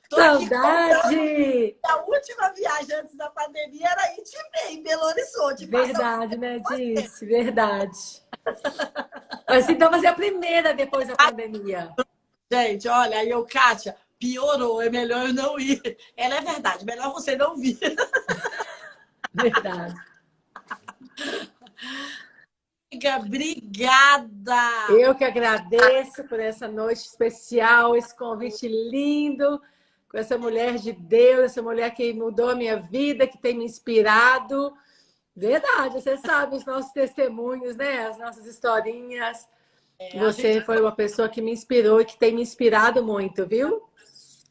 Tô aqui contando. Saudade! A última viagem antes da pandemia era Itimê, em Belo Horizonte. Passa Verdade, né, você. Disse? Verdade. Mas então vai ser a primeira depois da pandemia. Gente, olha, aí eu, Kátia, piorou, é melhor eu não ir. Ela é verdade, melhor você não vir. Verdade. Amiga, obrigada. Eu que agradeço por essa noite especial, esse convite lindo, com essa mulher de Deus, essa mulher que mudou a minha vida, que tem me inspirado. Verdade, você sabe os nossos testemunhos, né? As nossas historinhas. A gente Você foi uma pessoa que me inspirou e que tem me inspirado muito, viu?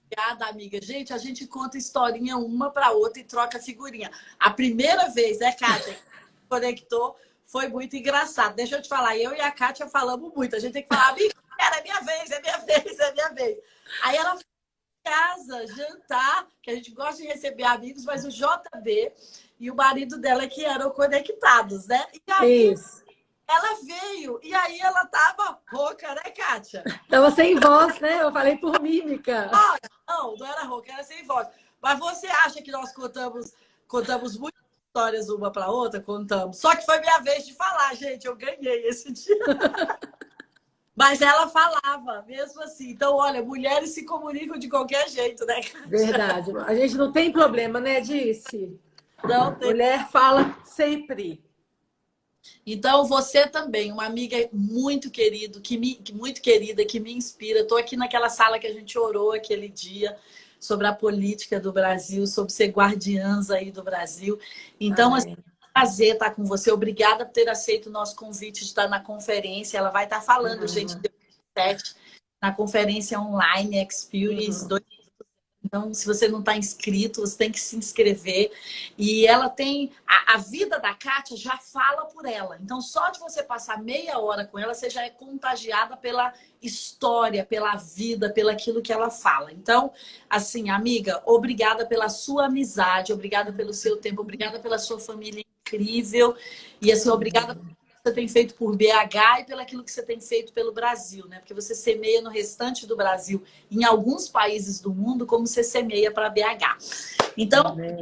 obrigada, amiga. Gente, a gente conta historinha uma para outra e troca figurinha. A primeira vez, né, Kátia, que conectou, foi muito engraçado. Deixa eu te falar, eu e a Kátia falamos muito. A gente tem que falar, amiga, é minha vez, é minha vez, é minha vez. Aí ela foi em casa jantar, que a gente gosta de receber amigos, mas o JB e o marido dela que eram conectados, né? E aí Isso. ela veio, e aí ela tava rouca, né, Kátia? Estava sem voz, né? Eu falei por mímica. Não era rouca, era sem voz. Mas você acha que nós contamos muitas histórias uma para outra? Contamos. Só que foi minha vez de falar, gente. Eu ganhei esse dia. Mas ela falava, mesmo assim. Então, olha, mulheres se comunicam de qualquer jeito, né, Kátia? Verdade. A gente não tem problema, né, Disse? Não tem. Mulher fala sempre. Então, você também, uma amiga muito querido, muito querida, que me inspira. Estou aqui naquela sala que a gente orou aquele dia sobre a política do Brasil, sobre ser guardiãs aí do Brasil. Então, assim, Amém. é um prazer estar com você. Obrigada por ter aceito o nosso convite de estar na conferência. Ela vai estar falando, gente, Uhum. dia 27, na conferência online Experience. Uhum. Então, se você não está inscrito, você tem que se inscrever. E ela tem... A vida da Kátia já fala por ela. Então, só de você passar meia hora com ela, você já é contagiada pela história, pela vida, pelo aquilo que ela fala. Então, assim, amiga, obrigada pela sua amizade, obrigada pelo seu tempo, obrigada pela sua família incrível. E, assim, obrigada você tem feito por BH e pelo aquilo que você tem feito pelo Brasil, né? Porque você semeia no restante do Brasil, em alguns países do mundo, como você semeia para BH. Então, Amém.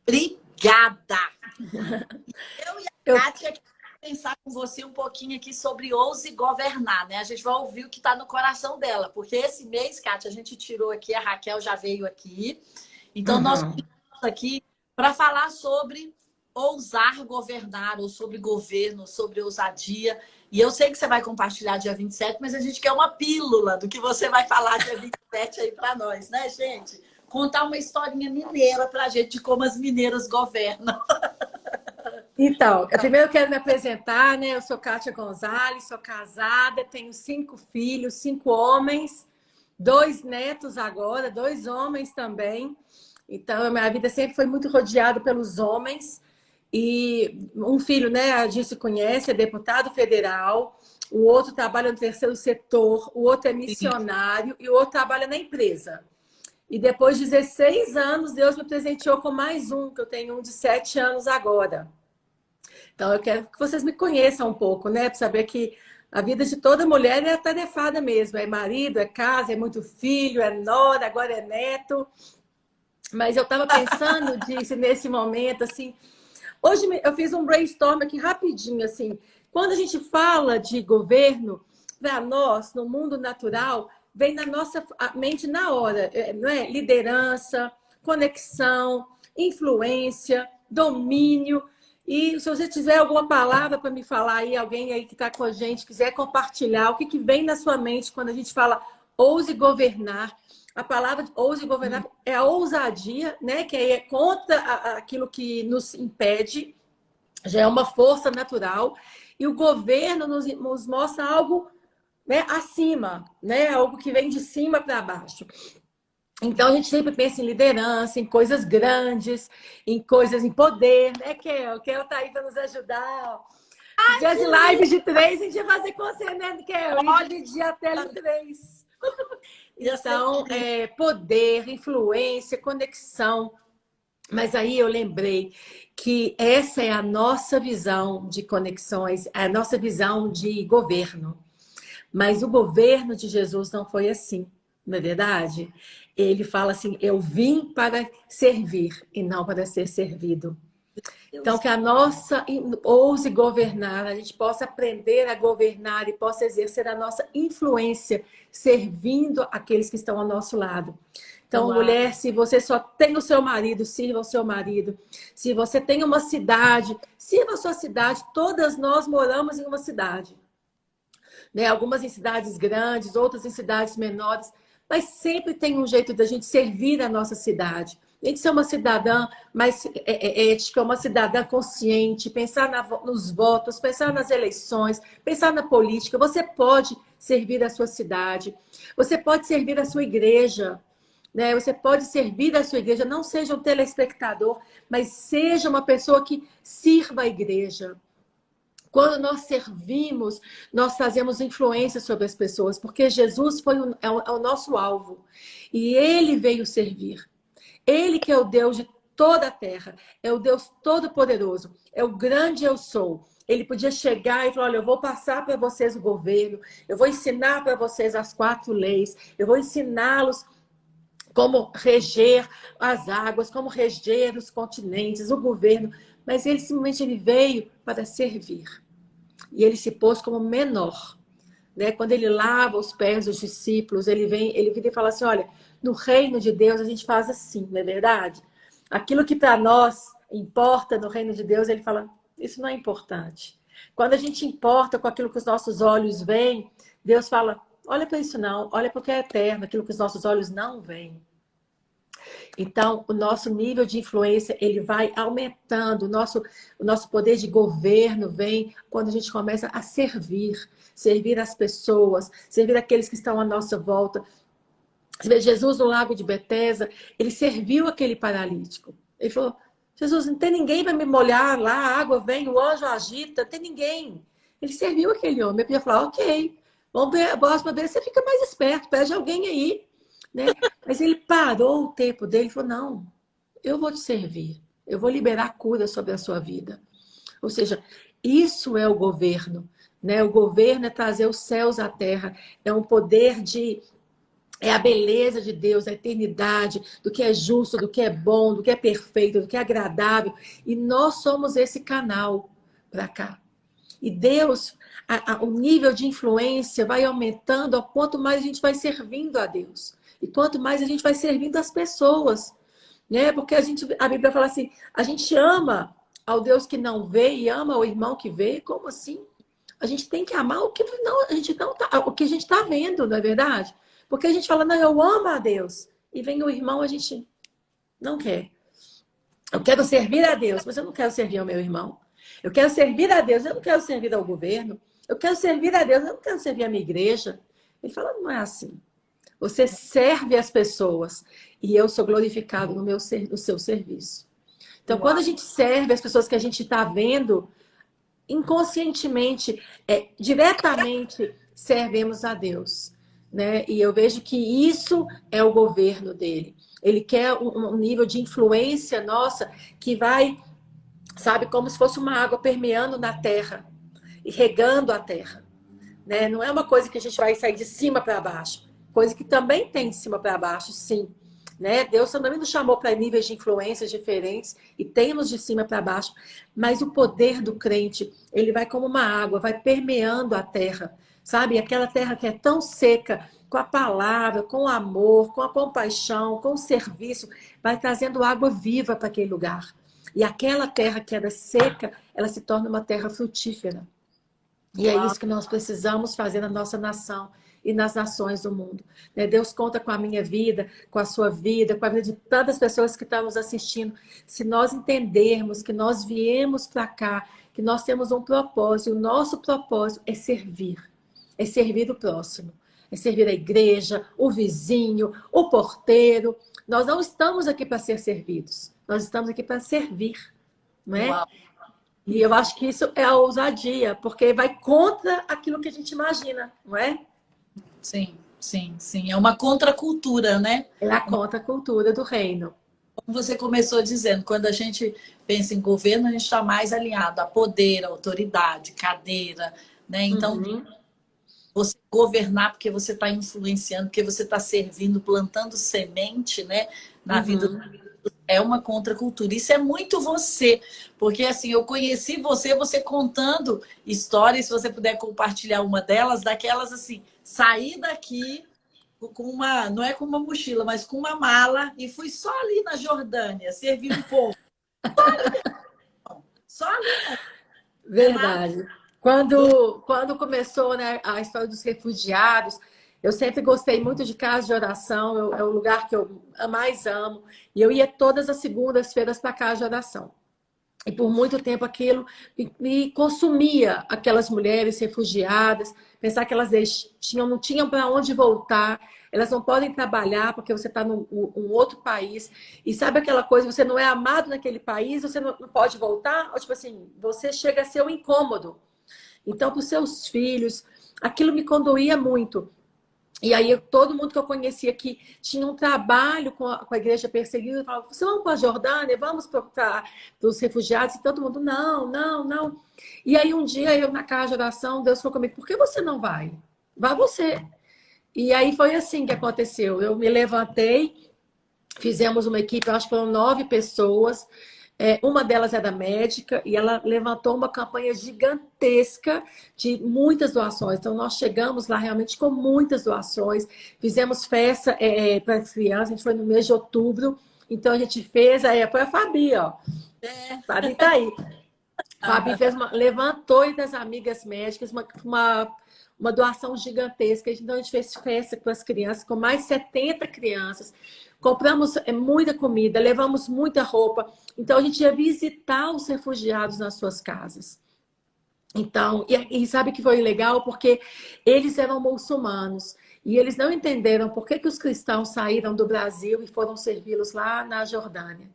obrigada! Eu e a Eu, Kátia quero pensar com você um pouquinho aqui sobre ouse governar, né? A gente vai ouvir o que está no coração dela, porque esse mês, Kátia, a gente tirou aqui, a Raquel já veio aqui. Então, nós uhum. estamos aqui para falar sobre ousar governar, ou sobre governo, sobre ousadia. E eu sei que você vai compartilhar dia 27, mas a gente quer uma pílula do que você vai falar dia 27 aí para nós, né, gente? Contar uma historinha mineira para a gente de como as mineiras governam. Então, primeiro eu quero me apresentar, né? Eu sou Kátia Gonzalez, sou casada, tenho 5 filhos, 5 homens, 2 netos agora, 2 homens também. Então, a minha vida sempre foi muito rodeada pelos homens. E um filho, né, a gente se conhece, é deputado federal, o outro trabalha no terceiro setor, o outro é missionário e o outro trabalha na empresa. E depois de 16 anos, Deus me presenteou com mais um, que eu tenho um de 7 anos agora. Então, eu quero que vocês me conheçam um pouco, né? Para saber que a vida de toda mulher é atarefada mesmo. É marido, é casa, é muito filho, é nora, agora é neto. Mas eu estava pensando disso nesse momento, assim. Hoje eu fiz um brainstorm aqui rapidinho, assim. Quando a gente fala de governo, para nós, no mundo natural, vem na nossa mente na hora, não é? Liderança, conexão, influência, domínio. E se você tiver alguma palavra para me falar aí, alguém aí que está com a gente, quiser compartilhar, o que, que vem na sua mente quando a gente fala ouse governar? A palavra ouse governar é a ousadia, né? Que é contra aquilo que nos impede, já é uma força natural. E o governo nos mostra algo, né, acima, né? Algo que vem de cima para baixo. Então, a gente sempre pensa em liderança, em coisas grandes, em coisas em poder, né, Kel? Kel tá aí para nos ajudar. Se Ai, tivesse que lindo! live de 3, a gente ia fazer com você, né, Kel? E Olha, dividir a tela em 3. ia ser Então, incrível. poder, influência, conexão. Mas aí eu lembrei que essa é a nossa visão de conexões, é a nossa visão de governo. Mas o governo de Jesus não foi assim. não é verdade? Ele fala assim, eu vim para servir e não para ser servido. Então, que a nossa ouse governar, a gente possa aprender a governar e possa exercer a nossa influência, servindo aqueles que estão ao nosso lado. Então, Uau. mulher, se você só tem o seu marido, sirva o seu marido. Se você tem uma cidade, sirva a sua cidade. Todas nós moramos em uma cidade. Né? Algumas em cidades grandes, outras em cidades menores. Mas sempre tem um jeito da gente servir a nossa cidade. Tem que ser uma cidadã mais ética, uma cidadã consciente, pensar nos votos, pensar nas eleições, pensar na política. Você pode servir a sua cidade, você pode servir a sua igreja, né? Você pode servir a sua igreja, não seja um telespectador, mas seja uma pessoa que sirva a igreja. Quando nós servimos, nós fazemos influência sobre as pessoas, porque Jesus é o nosso alvo e ele veio servir. Ele que é o Deus de toda a terra, é o Deus todo-poderoso, é o grande eu sou. Ele podia chegar e falar, olha, eu vou passar para vocês o governo, eu vou ensinar para vocês as 4 leis, eu vou ensiná-los como reger as águas, como reger os continentes, o governo. Mas ele simplesmente veio para servir. E ele se pôs como menor. Né? Quando ele lava os pés dos discípulos, ele vira e fala assim, olha, no reino de Deus a gente faz assim, não é verdade? Aquilo que para nós importa no reino de Deus, ele fala, isso não é importante. Quando a gente importa com aquilo que os nossos olhos veem, Deus fala, olha para isso não, olha para o que é eterno, aquilo que os nossos olhos não veem. Então, o nosso nível de influência, ele vai aumentando, o nosso poder de governo vem quando a gente começa a servir as pessoas, servir aqueles que estão à nossa volta. Jesus, no lago de Betesda, ele serviu aquele paralítico. Ele falou, Jesus, não tem ninguém para me molhar lá, a água vem, o anjo agita, não tem ninguém. Ele serviu aquele homem. Eu podia falar, ok, vamos ver, a próxima vez você fica mais esperto, pede alguém aí. Né? Mas ele parou o tempo dele e falou, não, eu vou te servir, eu vou liberar cura sobre a sua vida. Ou seja, isso é o governo. Né? O governo é trazer os céus à terra, é um poder é a beleza de Deus, a eternidade, do que é justo, do que é bom, do que é perfeito, do que é agradável. E nós somos esse canal para cá. E Deus, o nível de influência vai aumentando ao quanto mais a gente vai servindo a Deus. E quanto mais a gente vai servindo as pessoas. Né? Porque a Bíblia fala assim, a gente ama ao Deus que não vê e ama ao irmão que vê. Como assim? A gente tem que amar o que a gente está vendo, não é verdade? Porque a gente fala, não, eu amo a Deus. E vem o irmão, a gente não quer. Eu quero servir a Deus, mas eu não quero servir ao meu irmão. Eu quero servir a Deus, eu não quero servir ao governo. Eu quero servir a Deus, eu não quero servir a minha igreja. Ele fala, não é assim. Você serve as pessoas e eu sou glorificado no seu serviço. Então, quando a gente serve as pessoas que a gente está vendo, inconscientemente, diretamente, servemos a Deus. Né? E eu vejo que isso é o governo dele. Ele quer um nível de influência nossa que vai, sabe, como se fosse uma água permeando na terra e regando a terra. Né? Não é uma coisa que a gente vai sair de cima para baixo. Coisa que também tem de cima para baixo, sim. Né? Deus também nos chamou para níveis de influências diferentes e temos de cima para baixo. Mas o poder do crente, ele vai como uma água, vai permeando a terra. Sabe? Aquela terra que é tão seca, com a palavra, com o amor, com a compaixão, com o serviço, vai trazendo água viva para aquele lugar. E aquela terra que era seca, ela se torna uma terra frutífera. E é isso que nós precisamos fazer na nossa nação e nas nações do mundo. Deus conta com a minha vida, com a sua vida, com a vida de tantas pessoas que estão nos assistindo. Se nós entendermos que nós viemos para cá, que nós temos um propósito, e o nosso propósito é servir. É servir o próximo, é servir a igreja, o vizinho, o porteiro. Nós não estamos aqui para ser servidos, nós estamos aqui para servir, não é? Uau. E eu acho que isso é a ousadia, porque vai contra aquilo que a gente imagina, não é? Sim, sim, sim. É uma contracultura, né? É a contracultura do reino. Como você começou dizendo, quando a gente pensa em governo, a gente está mais alinhado a poder, a autoridade, cadeira, né? Então... você governar porque você está influenciando, porque você está servindo, plantando semente, né, na vida é uma contracultura. Isso é muito você, porque assim, eu conheci você, você contando histórias, se você puder compartilhar uma delas, daquelas assim, sair daqui com uma, não é com uma mochila, mas com uma mala e fui só ali na Jordânia, servir um pouco. Só ali, não é nada. Verdade. Quando começou, né, a história dos refugiados, eu sempre gostei muito de casa de oração, é o lugar que eu mais amo. E eu ia todas as segundas-feiras para casa de oração. E por muito tempo aquilo me consumia, aquelas mulheres refugiadas, pensar que elas não tinham para onde voltar, elas não podem trabalhar porque você está num um outro país. E sabe aquela coisa, você não é amado naquele país, você não pode voltar? Ou, tipo assim, você chega a ser um incômodo. Então, para os seus filhos, aquilo me condoía muito. E aí, todo mundo que eu conhecia que tinha um trabalho com a igreja perseguida, falava, você vamos para a Jordânia, vamos para os refugiados? E todo mundo, não, não, não. E aí, um dia, eu na casa de oração, Deus falou comigo, por que você não vai? Vai você. E aí, foi assim que aconteceu. Eu me levantei, fizemos uma equipe, acho que foram 9 pessoas, uma delas era médica e ela levantou uma campanha gigantesca de muitas doações. Então, nós chegamos lá realmente com muitas doações. Fizemos festa para as crianças, a gente foi no mês de outubro. Então, a gente fez... foi a Fabi, ó. A Fabi tá aí. A Fabi levantou entre as amigas médicas uma doação gigantesca. Então, a gente fez festa para as crianças, com mais 70 crianças. Compramos muita comida, levamos muita roupa. Então, a gente ia visitar os refugiados nas suas casas. Então, e sabe que foi legal? Porque eles eram muçulmanos. E eles não entenderam por que os cristãos saíram do Brasil e foram servi-los lá na Jordânia.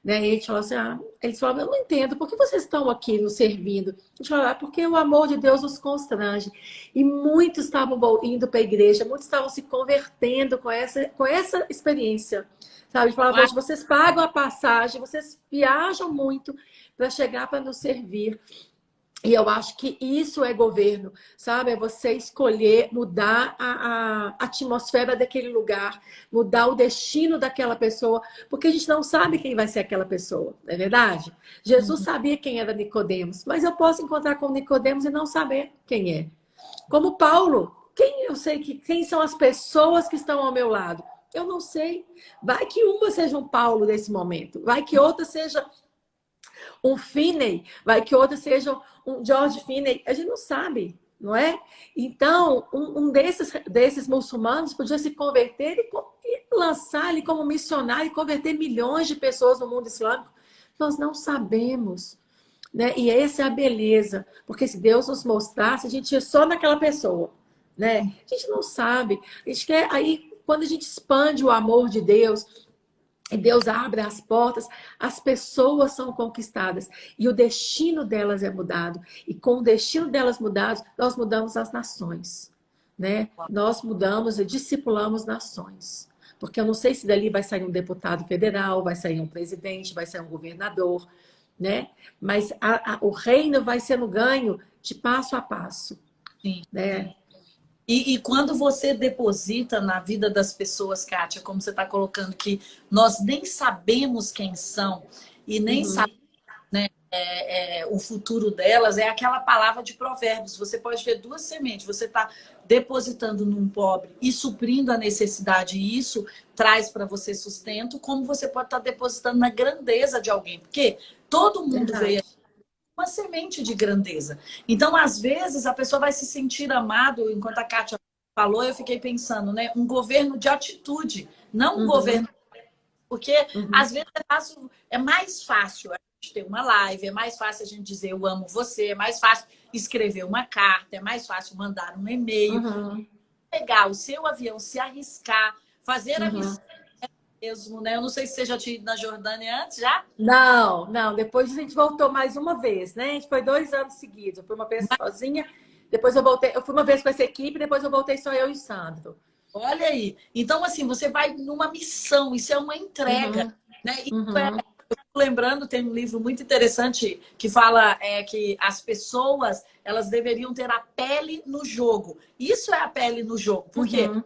Né? E a gente falou assim, eles falavam, eu não entendo, por que vocês estão aqui nos servindo? A gente falou, porque o amor de Deus nos constrange. E muitos estavam indo para a igreja, muitos estavam se convertendo com essa experiência. Sabe? A gente falava, poxa, vocês pagam a passagem, vocês viajam muito para chegar para nos servir. E eu acho que isso é governo, sabe? É você escolher mudar a atmosfera daquele lugar, mudar o destino daquela pessoa, porque a gente não sabe quem vai ser aquela pessoa, não é verdade? Jesus sabia quem era Nicodemos, mas eu posso encontrar com Nicodemos e não saber quem é. Como Paulo, quem são as pessoas que estão ao meu lado? Eu não sei. Vai que uma seja um Paulo nesse momento, vai que outra seja um Finney, vai que outra seja um George Finney, a gente não sabe, não é? Então, um desses muçulmanos podia se converter e lançar ele como missionário e converter milhões de pessoas no mundo islâmico. Nós não sabemos, né? E essa é a beleza, porque se Deus nos mostrasse, a gente ia só naquela pessoa, né? A gente não sabe. A gente quer, aí, quando a gente expande o amor de Deus, e Deus abre as portas, as pessoas são conquistadas e o destino delas é mudado. E com o destino delas mudado, nós mudamos as nações, né? Nós mudamos e discipulamos nações. Porque eu não sei se dali vai sair um deputado federal, vai sair um presidente, vai sair um governador, né? Mas o reino vai sendo ganho de passo a passo. Sim. Né? E quando você deposita na vida das pessoas, Kátia, como você está colocando, que nós nem sabemos quem são e nem sabemos, né, o futuro delas, é aquela palavra de Provérbios. Você pode ver 2 sementes. Você está depositando num pobre e suprindo a necessidade, e isso traz para você sustento, como você pode estar depositando na grandeza de alguém. Porque todo mundo veio uma semente de grandeza. Então, às vezes, a pessoa vai se sentir amado, enquanto a Kátia falou, eu fiquei pensando, né? Um governo de atitude, não um governo... Porque, às vezes, é mais fácil a gente ter uma live, é mais fácil a gente dizer eu amo você, é mais fácil escrever uma carta, é mais fácil mandar um e-mail, pegar o seu avião, se arriscar, fazer a missão mesmo, né? Eu não sei se você já tinha ido na Jordânia antes, já? Não, não. Depois a gente voltou mais uma vez, né? A gente foi 2 anos seguidos. Eu fui uma vez sozinha, depois eu voltei. Eu fui uma vez com essa equipe, depois eu voltei só eu e o Sandro. Olha aí. Então, assim, você vai numa missão, isso é uma entrega, né? Isso lembrando, tem um livro muito interessante que fala que as pessoas elas deveriam ter a pele no jogo. Isso é a pele no jogo. Por quê? Uhum.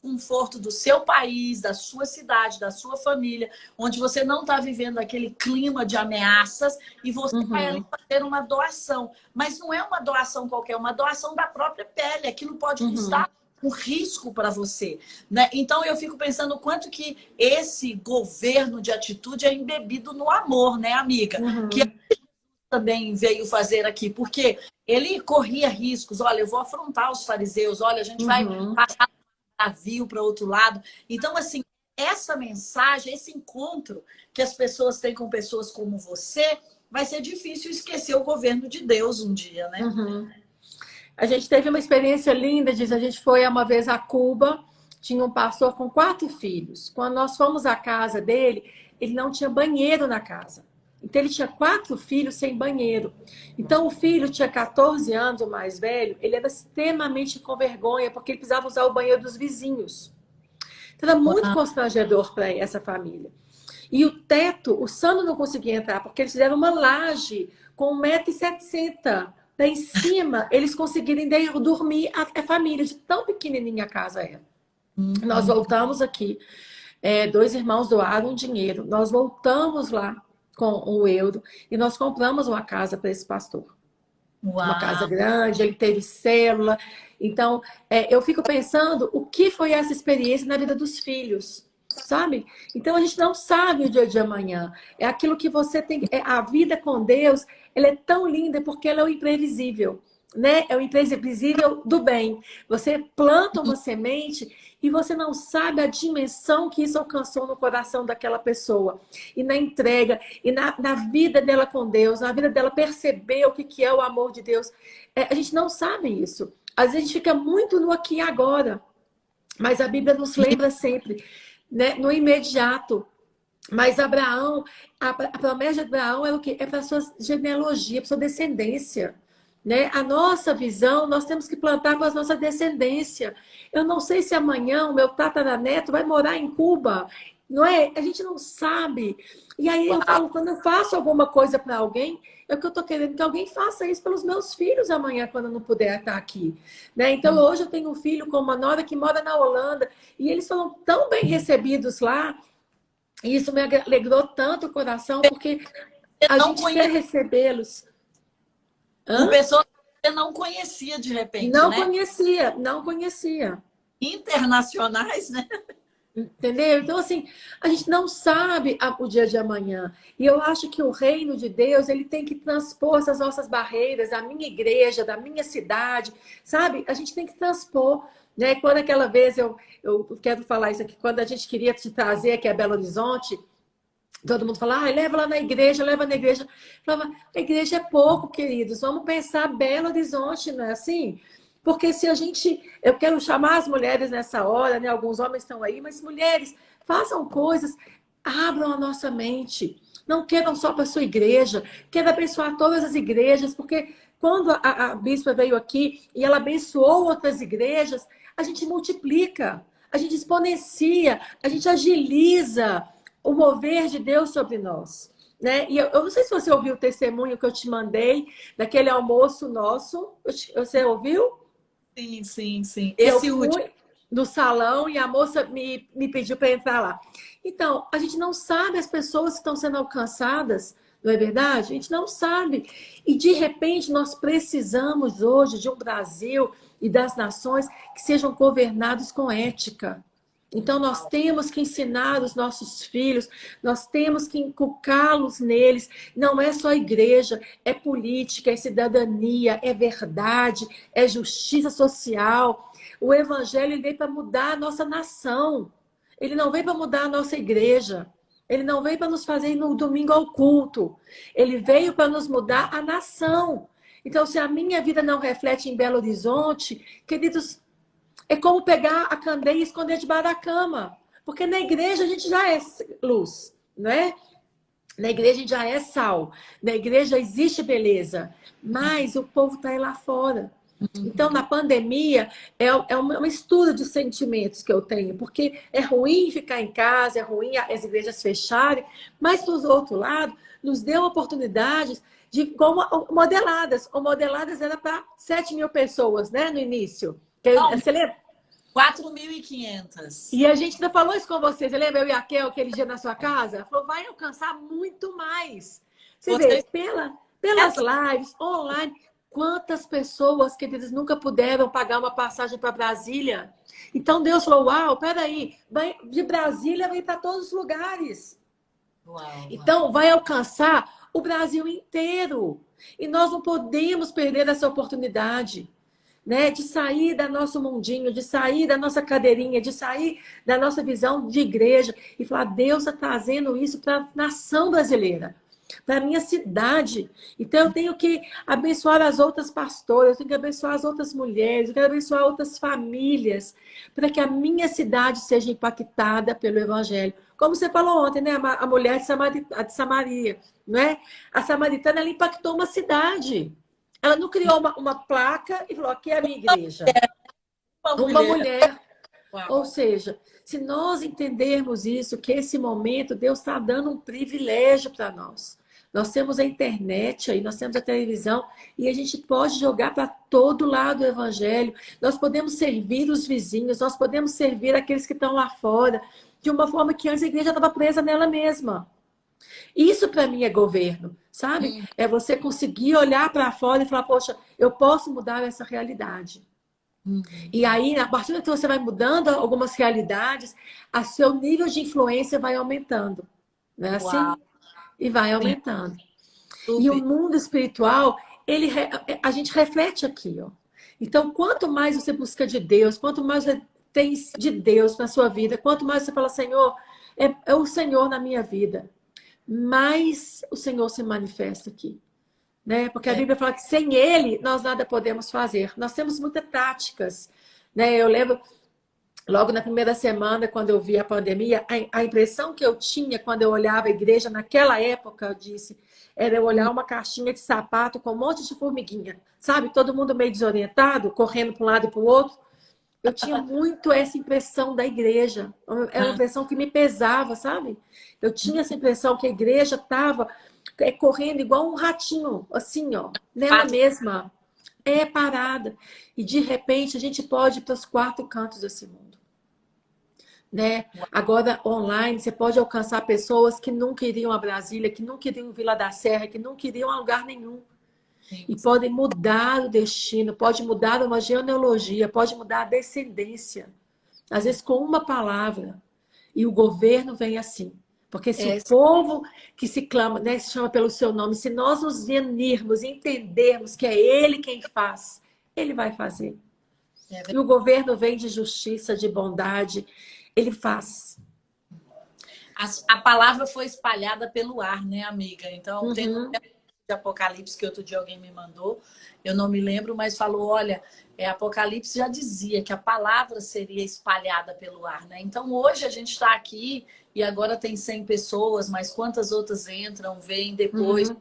Conforto do seu país, da sua cidade, da sua família, onde você não está vivendo aquele clima de ameaças e você vai ali fazer uma doação. Mas não é uma doação qualquer, é uma doação da própria pele. Aquilo pode custar um risco para você, né? Então eu fico pensando o quanto que esse governo de atitude é embebido no amor, né, amiga? Que também veio fazer aqui, porque ele corria riscos. Olha, eu vou afrontar os fariseus, olha, a gente vai passar navio para outro lado. Então, assim, essa mensagem, esse encontro que as pessoas têm com pessoas como você, vai ser difícil esquecer o governo de Deus um dia, né? A gente teve uma experiência linda, diz, a gente foi uma vez a Cuba, tinha um pastor com 4 filhos. Quando nós fomos à casa dele, ele não tinha banheiro na casa. Então ele tinha 4 filhos sem banheiro. Então o filho tinha 14 anos, o mais velho, ele era extremamente com vergonha, porque ele precisava usar o banheiro dos vizinhos. Então era muito constrangedor para essa família. E o teto, o Sandro não conseguia entrar, porque eles fizeram uma laje com 1,70 m. Lá em cima, eles conseguirem dormir a família, de tão pequenininha a casa era. Nós voltamos aqui. 2 irmãos doaram dinheiro. Nós voltamos lá com o euro e nós compramos uma casa para esse pastor. Uma casa grande, ele teve célula. Então, eu fico pensando o que foi essa experiência na vida dos filhos. Sabe? Então a gente não sabe o dia de amanhã. É aquilo que você tem. A vida com Deus, ela é tão linda porque ela é o imprevisível, né? É o imprevisível do bem. Você planta uma semente e você não sabe a dimensão que isso alcançou no coração daquela pessoa. E na entrega, e na vida dela com Deus, na vida dela perceber o que é o amor de Deus. A gente não sabe isso. Às vezes a gente fica muito no aqui e agora. Mas a Bíblia nos lembra sempre, né, no imediato. Mas Abraão, a promessa de Abraão é o quê? É para a sua genealogia, para a sua descendência. Né? A nossa visão, nós temos que plantar para a nossa descendência. Eu não sei se amanhã o meu tataraneto vai morar em Cuba. Não é? A gente não sabe. E aí eu falo, quando eu faço alguma coisa para alguém, é o que eu estou querendo que alguém faça isso pelos meus filhos amanhã, quando eu não puder estar aqui. Né? Então, hoje eu tenho um filho com uma nora que mora na Holanda, e eles foram tão bem recebidos lá, e isso me alegrou tanto o coração, porque a gente quer recebê-los. Com pessoas que você não conhecia de repente, não né? Não conhecia. Internacionais, né? Entendeu? Então, assim, a gente não sabe o dia de amanhã. E eu acho que o reino de Deus, ele tem que transpor essas nossas barreiras, da minha igreja, da minha cidade, sabe? A gente tem que transpor. Né? Quando aquela vez, eu quero falar isso aqui, quando a gente queria te trazer aqui a Belo Horizonte, todo mundo fala, leva lá na igreja, leva na igreja. Eu falava, a igreja é pouco, queridos. Vamos pensar Belo Horizonte, não é assim? Porque se a gente... Eu quero chamar as mulheres nessa hora, né? Alguns homens estão aí, mas mulheres, façam coisas, abram a nossa mente. Não queiram só para a sua igreja. Quero abençoar todas as igrejas, porque quando a bispa veio aqui e ela abençoou outras igrejas, a gente multiplica, a gente exponencia, a gente agiliza o mover de Deus sobre nós. Né? E eu não sei se você ouviu o testemunho que eu te mandei, daquele almoço nosso. Você ouviu? Sim. Esse último. No salão e a moça me pediu para entrar lá. Então, a gente não sabe as pessoas que estão sendo alcançadas, não é verdade? A gente não sabe. E, de repente, nós precisamos hoje de um Brasil e das nações que sejam governados com ética. Então, nós temos que ensinar os nossos filhos, nós temos que inculcá-los neles. Não é só igreja, é política, é cidadania, é verdade, é justiça social. O evangelho veio para mudar a nossa nação. Ele não veio para mudar a nossa igreja. Ele não veio para nos fazer ir no domingo ao culto. Ele veio para nos mudar a nação. Então, se a minha vida não reflete em Belo Horizonte, queridos, é como pegar a candeia e esconder debaixo da cama. Porque na igreja a gente já é luz, não é? Na igreja a gente já é sal. Na igreja existe beleza. Mas o povo está aí lá fora. Então, na pandemia, é uma mistura de sentimentos que eu tenho, porque é ruim ficar em casa, é ruim as igrejas fecharem, mas, por outro lado, nos deu oportunidades de como modeladas. O modeladas era para 7 mil pessoas, né, no início. Não, Você lembra? 4.500. E a gente ainda falou isso com você. Você lembra eu e a Kel, aquele dia na sua casa? Falou, vai alcançar muito mais. Você vê, pelas lives, online, quantas pessoas que eles nunca puderam pagar uma passagem para Brasília. Então Deus falou, uau, peraí, de Brasília vai para todos os lugares. Uau. Então vai alcançar o Brasil inteiro. E nós não podemos perder essa oportunidade. Né, de sair do nosso mundinho, de sair da nossa cadeirinha, de sair da nossa visão de igreja e falar, Deus está trazendo isso para a nação brasileira, para a minha cidade. Então eu tenho que abençoar as outras pastoras, eu tenho que abençoar as outras mulheres, eu quero abençoar outras famílias, para que a minha cidade seja impactada pelo Evangelho. Como você falou ontem, né? A mulher de Samaria, não é? A samaritana, ela impactou uma cidade. Ela não criou uma placa e falou, aqui é a minha igreja. Uma mulher. Ou seja, se nós entendermos isso, que esse momento Deus está dando um privilégio para nós. Nós temos a internet aí, nós temos a televisão e a gente pode jogar para todo lado o evangelho. Nós podemos servir os vizinhos, nós podemos servir aqueles que estão lá fora, de uma forma que antes a igreja estava presa nela mesma. Isso para mim é governo, sabe? É você conseguir olhar para fora e falar, poxa, eu posso mudar essa realidade. E aí, a partir do que você vai mudando algumas realidades, a seu nível de influência vai aumentando. Não é assim? Uau. E vai aumentando. E o mundo espiritual, a gente reflete aqui, ó. Então, quanto mais você busca de Deus, quanto mais você tem de Deus na sua vida, quanto mais você fala, Senhor, é o Senhor na minha vida, mais o Senhor se manifesta aqui. Né? Porque a Bíblia fala que sem Ele nós nada podemos fazer. Nós temos muitas táticas. Né? Eu lembro, logo na primeira semana, quando eu vi a pandemia, a impressão que eu tinha quando eu olhava a igreja, naquela época, eu disse, era eu olhar uma caixinha de sapato com um monte de formiguinha. Sabe? Todo mundo meio desorientado, correndo para um lado e para o outro. Eu tinha muito essa impressão da igreja. Era uma impressão que me pesava, sabe? Eu tinha essa impressão que a igreja estava correndo igual um ratinho, assim, ó, nela mesma. Parada. E, de repente, a gente pode ir para os 4 cantos desse mundo. Né? Agora, online, você pode alcançar pessoas que não queriam a Brasília, que não queriam Vila da Serra, que não queriam a lugar nenhum. E podem mudar o destino, pode mudar uma genealogia, pode mudar a descendência. Às vezes com uma palavra. E o governo vem assim. Porque se o povo que se clama, né, se chama pelo seu nome, se nós nos unirmos, entendermos que é Ele quem faz, Ele vai fazer. E o governo vem de justiça, de bondade, Ele faz. A palavra foi espalhada pelo ar, né, amiga? Então, tem de Apocalipse que outro dia alguém me mandou, eu não me lembro, mas falou, olha, Apocalipse já dizia que a palavra seria espalhada pelo ar, né? Então hoje a gente está aqui e agora tem 100 pessoas, mas quantas outras entram, vêm depois,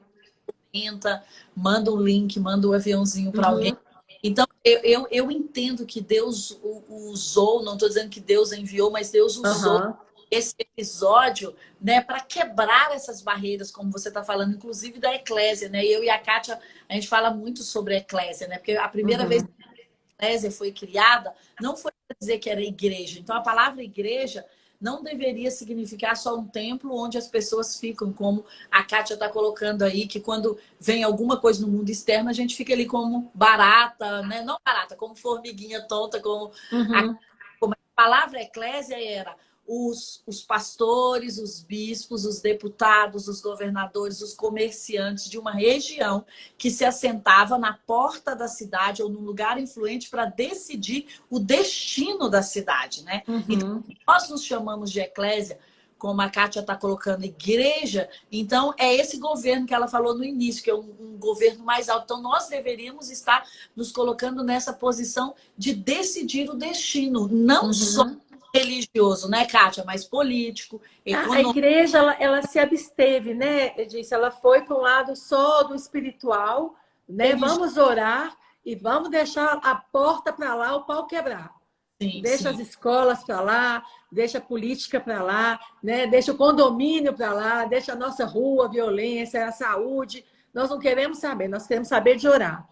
comenta, manda um link, manda um aviãozinho para alguém. Então eu entendo que Deus usou, não estou dizendo que Deus enviou, mas Deus usou esse episódio, né, para quebrar essas barreiras, como você está falando, inclusive da eclésia, né? Eu e a Kátia, a gente fala muito sobre a eclésia, né? Porque a primeira vez que a eclésia foi criada, não foi para dizer que era igreja. Então, a palavra igreja não deveria significar só um templo onde as pessoas ficam, como a Kátia está colocando aí, que quando vem alguma coisa no mundo externo, a gente fica ali como barata, né? Não barata, como formiguinha tonta, como a palavra eclésia era os pastores, os bispos, os deputados, os governadores, os comerciantes de uma região que se assentava na porta da cidade ou num lugar influente para decidir o destino da cidade, né? Então, nós nos chamamos de eclésia, como a Kátia está colocando, igreja. Então, é esse governo que ela falou no início, que é um governo mais alto. Então, nós deveríamos estar nos colocando nessa posição de decidir o destino, não só religioso, né, Kátia? Mas político, econômico. A igreja, ela se absteve, né? Eu disse, ela foi para um lado só do espiritual, né? Vamos orar e vamos deixar a porta para lá, o pau quebrar. Sim, Deixa sim. as escolas para lá, deixa a política para lá, né? Deixa o condomínio para lá, deixa a nossa rua, a violência, a saúde. Nós não queremos saber, nós queremos saber de orar.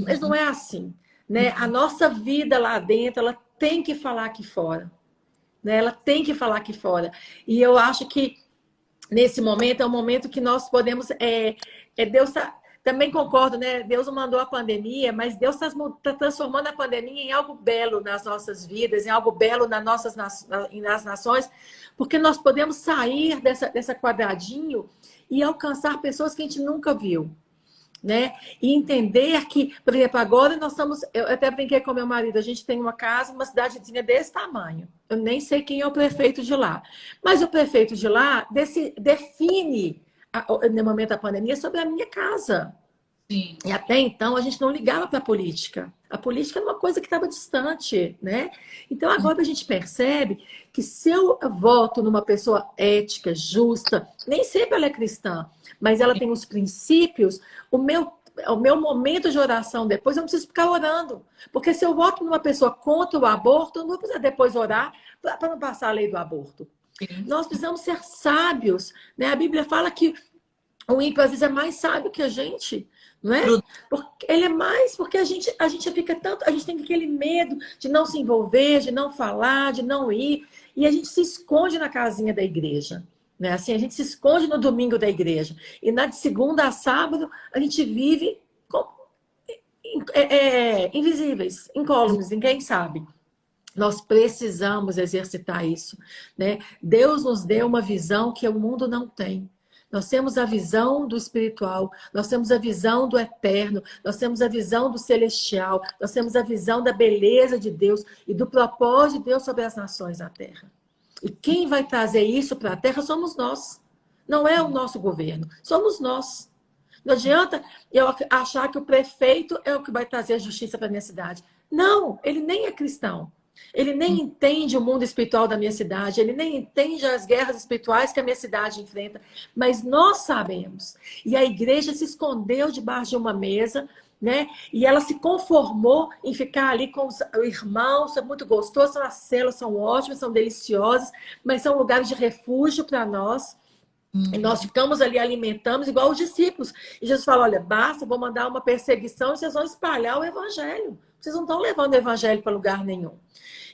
Mas não Uhum, é assim, né? A nossa vida lá dentro, ela tem que falar aqui fora, né? Ela tem que falar aqui fora. E eu acho que nesse momento é um momento que nós podemos. Deus também concordo, né? Deus não mandou a pandemia, mas Deus está transformando a pandemia em algo belo nas nossas vidas, em algo belo nas nações, porque nós podemos sair dessa quadradinho e alcançar pessoas que a gente nunca viu. Né? E entender que, por exemplo, agora nós estamos. Eu até brinquei com meu marido, a gente tem uma casa, uma cidadezinha desse tamanho. Eu nem sei quem é o prefeito de lá. Mas o prefeito de lá define, no momento da pandemia, sobre a minha casa. sim. E até então a gente não ligava para a política. A política era uma coisa que estava distante, né? Então agora a gente percebe que se eu voto numa pessoa ética, justa, nem sempre ela é cristã, mas ela tem os princípios, o meu momento de oração depois, eu não preciso ficar orando. Porque se eu voto numa pessoa contra o aborto, eu não vou precisar depois orar para não passar a lei do aborto. Sim. Nós precisamos ser sábios, né? A Bíblia fala que o ímpio às vezes é mais sábio que a gente, não é? Porque ele é mais, porque a gente fica tanto, a gente tem aquele medo de não se envolver, de não falar, de não ir, e a gente se esconde na casinha da igreja, né? Assim, a gente se esconde no domingo da igreja, e de segunda a sábado a gente vive invisíveis, incólumes, ninguém sabe. Nós precisamos exercitar isso, né? Deus nos deu uma visão que o mundo não tem. Nós temos a visão do espiritual, nós temos a visão do eterno, nós temos a visão do celestial, nós temos a visão da beleza de Deus e do propósito de Deus sobre as nações da terra. E quem vai trazer isso para a terra somos nós. Não é o nosso governo, somos nós. Não adianta eu achar que o prefeito é o que vai trazer a justiça para a minha cidade. Não, ele nem é cristão. Ele nem entende o mundo espiritual da minha cidade, ele nem entende as guerras espirituais que a minha cidade enfrenta, mas nós sabemos. E a igreja se escondeu debaixo de uma mesa, né? E ela se conformou em ficar ali com os irmãos, é muito gostoso, as células são ótimas, são deliciosas, mas são lugares de refúgio para nós. E nós ficamos ali, alimentamos, igual os discípulos. E Jesus fala, olha, basta, vou mandar uma perseguição e vocês vão espalhar o evangelho. Vocês não estão levando o evangelho para lugar nenhum.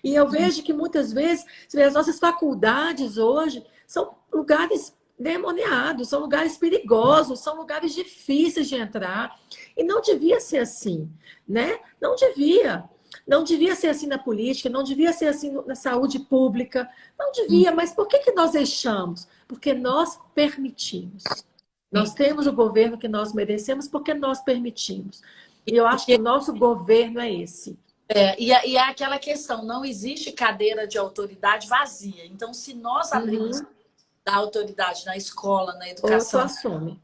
E eu vejo que muitas vezes, as nossas faculdades hoje são lugares demoniados, são lugares perigosos, são lugares difíceis de entrar. E não devia ser assim, né? Não devia. Não devia ser assim na política, não devia ser assim na saúde pública. Não devia, mas por que nós deixamos? Porque nós permitimos. Nós temos o governo que nós merecemos porque nós permitimos. E eu acho que o nosso governo é esse. E é aquela questão, não existe cadeira de autoridade vazia. Então, se nós abrimos da autoridade na escola, na educação, assume.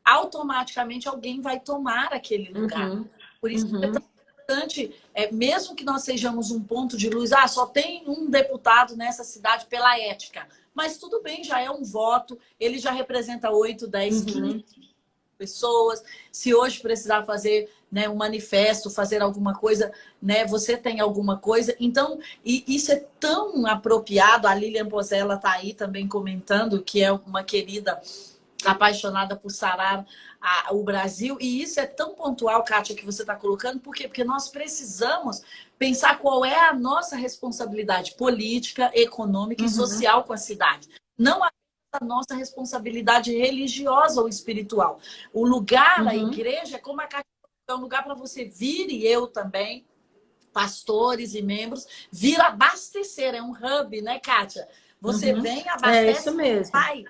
automaticamente alguém vai tomar aquele lugar. Por isso que é tão importante, mesmo que nós sejamos um ponto de luz, só tem um deputado nessa cidade pela ética. Mas tudo bem, já é um voto, ele já representa 8, 10, 15 pessoas. Se hoje precisar fazer, né, um manifesto, fazer alguma coisa, né, você tem alguma coisa. Então, isso é tão apropriado. A Lilian Pozella está aí também comentando, que é uma querida apaixonada por sarar o Brasil. E isso é tão pontual, Kátia, que você está colocando. Por quê? Porque nós precisamos pensar qual é a nossa responsabilidade política, econômica e social com a cidade. Não a nossa responsabilidade religiosa ou espiritual. O lugar, a igreja, como a Kátia, é um lugar para você vir, e eu também, pastores e membros, vir abastecer. É um hub, né, Kátia? Você vem, abastece, é isso mesmo. vai.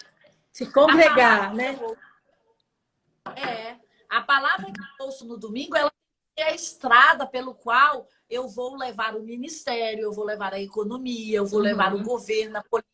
Se congregar, né? A palavra que eu ouço no domingo, ela é a estrada pelo qual eu vou levar o ministério, eu vou levar a economia, eu vou levar o governo, a política.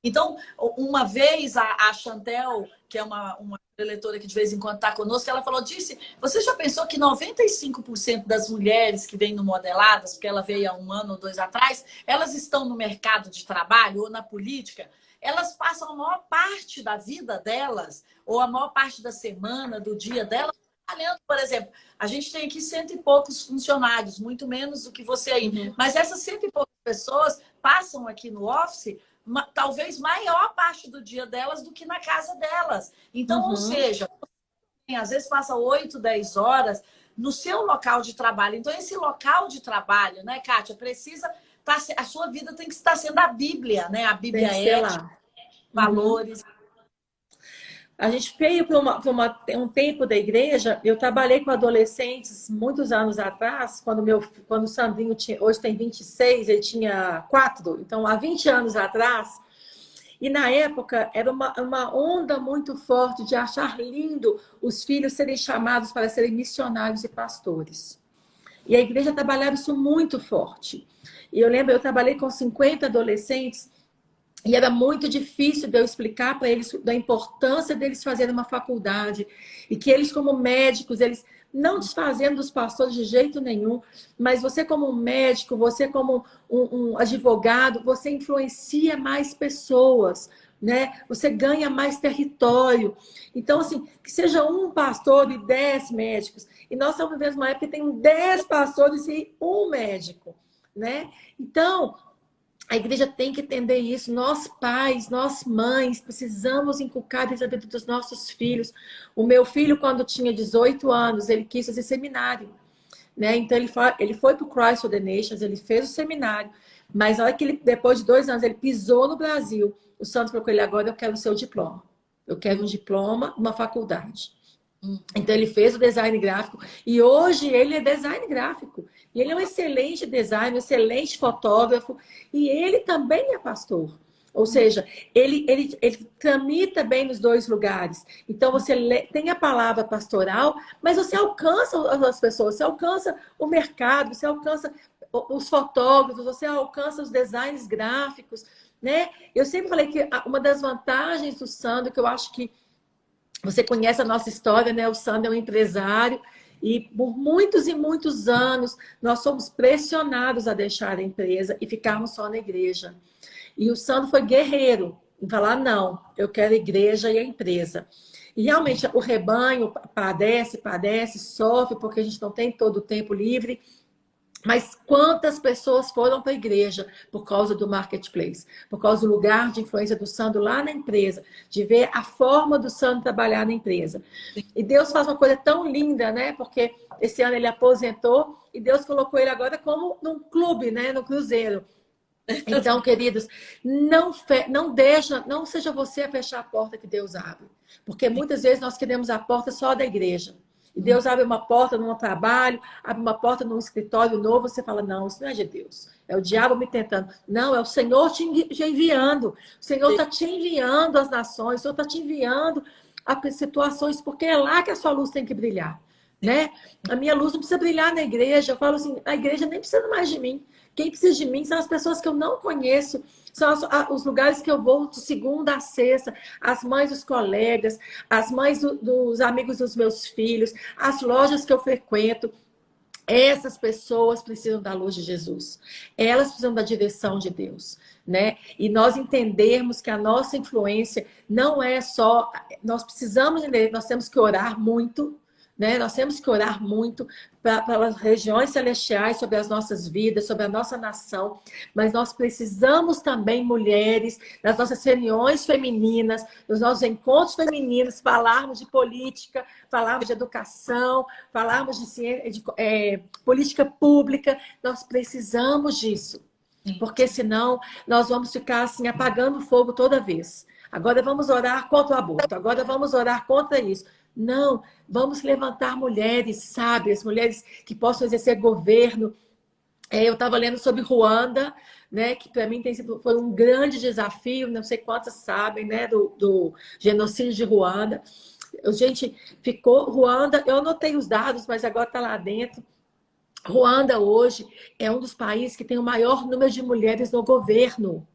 Então, uma vez a Chantel, que é uma eleitora que de vez em quando está conosco, ela falou, você já pensou que 95% das mulheres que vêm no Modeladas, porque ela veio há 1 ano ou 2 atrás, elas estão no mercado de trabalho ou na política? Elas passam a maior parte da vida delas, ou a maior parte da semana, do dia delas, trabalhando, por exemplo, a gente tem aqui 100 e poucos funcionários, muito menos do que você aí. Uhum. Mas essas 100 e poucas pessoas passam aqui no office, talvez maior parte do dia delas do que na casa delas. Então, ou seja, às vezes passa 8, 10 horas no seu local de trabalho. Então, esse local de trabalho, né, Kátia, precisa a sua vida tem que estar sendo a Bíblia, né? A Bíblia ética, valores. A gente veio para um tempo da igreja. Eu trabalhei com adolescentes muitos anos atrás, quando o Sandrinho hoje tem 26, ele tinha 4, então há 20 anos atrás. E na época era uma onda muito forte de achar lindo os filhos serem chamados para serem missionários e pastores. E a igreja trabalhava isso muito forte. E eu lembro, eu trabalhei com 50 adolescentes e era muito difícil de eu explicar para eles da importância deles fazerem uma faculdade e que eles, como médicos, eles não desfazendo dos pastores de jeito nenhum, mas você como um médico, você como um advogado, você influencia mais pessoas, né? Você ganha mais território. Então, assim, que seja um pastor e 10 médicos. E nós estamos vivendo uma época que tem 10 pastores e um médico, né? Então, a igreja tem que entender isso. Nós pais, nós mães, precisamos inculcar isso dentro dos nossos filhos. O meu filho, quando tinha 18 anos, ele quis fazer seminário, né? Então, ele foi para o Christ for the Nations, ele fez o seminário. Mas na hora que ele, depois de 2 anos, ele pisou no Brasil, o Santos falou com ele: agora eu quero o seu diploma. Eu quero um diploma, uma faculdade. Então, ele fez o design gráfico e hoje ele é design gráfico. E ele é um excelente designer, um excelente fotógrafo e ele também é pastor. Ou seja, ele tramita bem nos 2 lugares. Então, você tem a palavra pastoral, mas você alcança as pessoas, você alcança o mercado, você alcança os fotógrafos, você alcança os designs gráficos, né? Eu sempre falei que uma das vantagens do Sandro, que eu acho que você conhece a nossa história, né? O Sandro é um empresário e por muitos e muitos anos nós somos pressionados a deixar a empresa e ficarmos só na igreja. E o Sandro foi guerreiro em falar: não, eu quero a igreja e a empresa. E realmente o rebanho padece, sofre, porque a gente não tem todo o tempo livre. Mas quantas pessoas foram para a igreja por causa do marketplace, por causa do lugar de influência do Sandro lá na empresa, de ver a forma do Sandro trabalhar na empresa. E Deus faz uma coisa tão linda, né? Porque esse ano ele aposentou e Deus colocou ele agora como num clube, né? No Cruzeiro. Então, queridos, não seja você a fechar a porta que Deus abre. Porque muitas vezes nós queremos a porta só da igreja. E Deus abre uma porta num trabalho, abre uma porta num escritório novo, você fala: não, isso não é de Deus. É o diabo me tentando. Não, é o Senhor te enviando. O Senhor está te enviando às nações, o Senhor está te enviando a situações, porque é lá que a sua luz tem que brilhar, né? A minha luz não precisa brilhar na igreja. Eu falo assim: a igreja nem precisa mais de mim. Quem precisa de mim são as pessoas que eu não conheço, são os lugares que eu vou de segunda a sexta, as mães dos colegas, as mães dos amigos dos meus filhos, as lojas que eu frequento. Essas pessoas precisam da luz de Jesus. Elas precisam da direção de Deus, né? E nós entendermos que a nossa influência não é só... Nós precisamos entender, nós temos que orar muito, né? Nós temos que orar muito para as regiões celestiais, sobre as nossas vidas, sobre a nossa nação. Mas nós precisamos também, mulheres, nas nossas reuniões femininas, nos nossos encontros femininos, falarmos de política, falarmos de educação, falarmos de política pública. Nós precisamos disso. Porque senão nós vamos ficar assim, apagando fogo toda vez. Agora vamos orar contra o aborto, agora vamos orar contra isso. Não, vamos levantar mulheres sábias, mulheres que possam exercer governo. Eu estava lendo sobre Ruanda, né, que para mim foi um grande desafio, não sei quantas sabem, né, do genocídio de Ruanda. Gente, Ruanda, eu anotei os dados, mas agora está lá dentro. Ruanda hoje é um dos países que tem o maior número de mulheres no governo,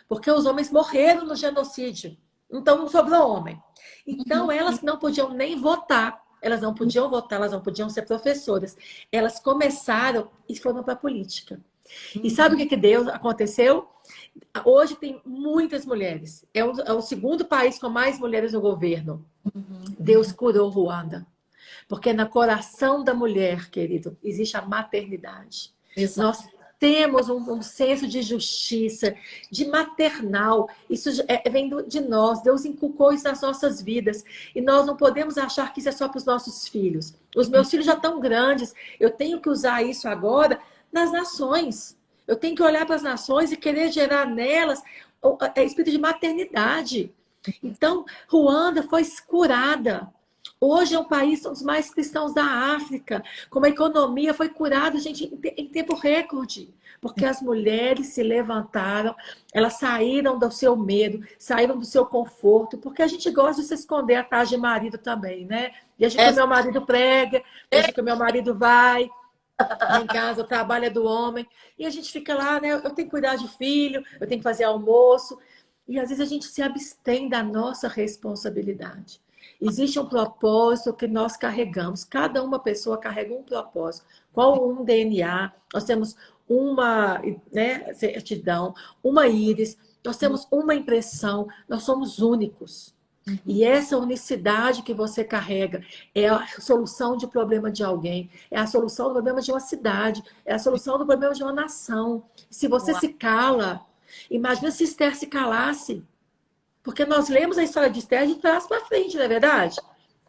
porque os homens morreram no genocídio, então não sobrou homem. Então, elas não podiam nem votar. Elas não podiam votar, elas não podiam ser professoras. Elas começaram e foram para a política. E sabe o que Deus aconteceu? Hoje tem muitas mulheres. É o segundo país com mais mulheres no governo. Deus curou Ruanda. Porque no coração da mulher, querido, existe a maternidade. Exato. Nós temos um senso de justiça, de maternal. Isso vem de nós. Deus inculcou isso nas nossas vidas. E nós não podemos achar que isso é só para os nossos filhos. Os meus filhos já estão grandes. Eu tenho que usar isso agora nas nações. Eu tenho que olhar para as nações e querer gerar nelas o espírito de maternidade. Então, Ruanda foi curada. Hoje é um país, um dos mais cristãos da África. Como a economia foi curada, gente, em tempo recorde. Porque as mulheres se levantaram, elas saíram do seu medo, saíram do seu conforto. Porque a gente gosta de se esconder atrás de marido também, né? Deixa que o meu marido prega, deixa que o meu marido vai. Em casa, o trabalho é do homem. E a gente fica lá, né? Eu tenho que cuidar de filho, eu tenho que fazer almoço. E às vezes a gente se abstém da nossa responsabilidade. Existe um propósito que nós carregamos. Cada uma pessoa carrega um propósito. Qual um DNA? Nós temos uma, né, certidão, uma íris, nós temos uma impressão, nós somos únicos. E essa unicidade que você carrega é a solução de problema de alguém, é a solução do problema de uma cidade, é a solução do problema de uma nação. Se você se cala, imagina se Esther se calasse. Porque nós lemos a história de Esther de trás para frente, não é verdade?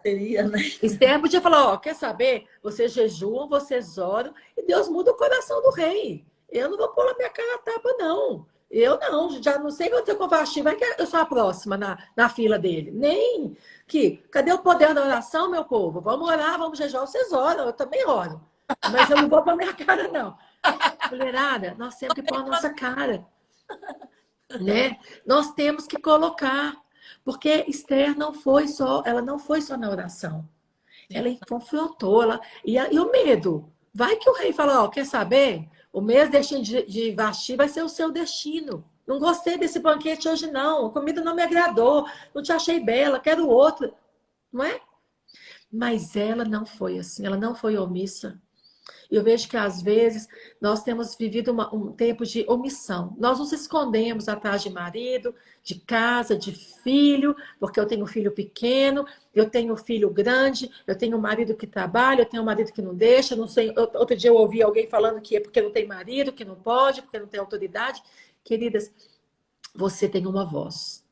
Seria, né? Esther podia falar, ó, quer saber? Vocês jejuam, vocês oram, e Deus muda o coração do rei. Eu não vou pôr a minha cara a tapa, não. Eu não, já não sei o que aconteceu com o Vasti, vai que eu sou a próxima na fila dele. Nem que, cadê o poder da oração, meu povo? Vamos orar, vamos jejuar, vocês oram, eu também oro. Mas eu não vou pôr a minha cara, não. Mulherada, nós temos que pôr a nossa cara. Né? Nós temos que colocar, porque Esther ela não foi só na oração, ela confrontou, e o medo, vai que o rei fala, ó, quer saber? O mesmo destino de Vasti vai ser o seu destino. Não gostei desse banquete hoje não, a comida não me agradou, não te achei bela, quero outra, não é? Mas ela não foi assim, ela não foi omissa. Eu vejo que, às vezes, nós temos vivido um tempo de omissão. Nós nos escondemos atrás de marido, de casa, de filho, porque eu tenho um filho pequeno, eu tenho um filho grande, eu tenho um marido que trabalha, eu tenho um marido que não deixa, não sei. Outro dia eu ouvi alguém falando que é porque não tem marido, que não pode, porque não tem autoridade. Queridas, você tem uma voz,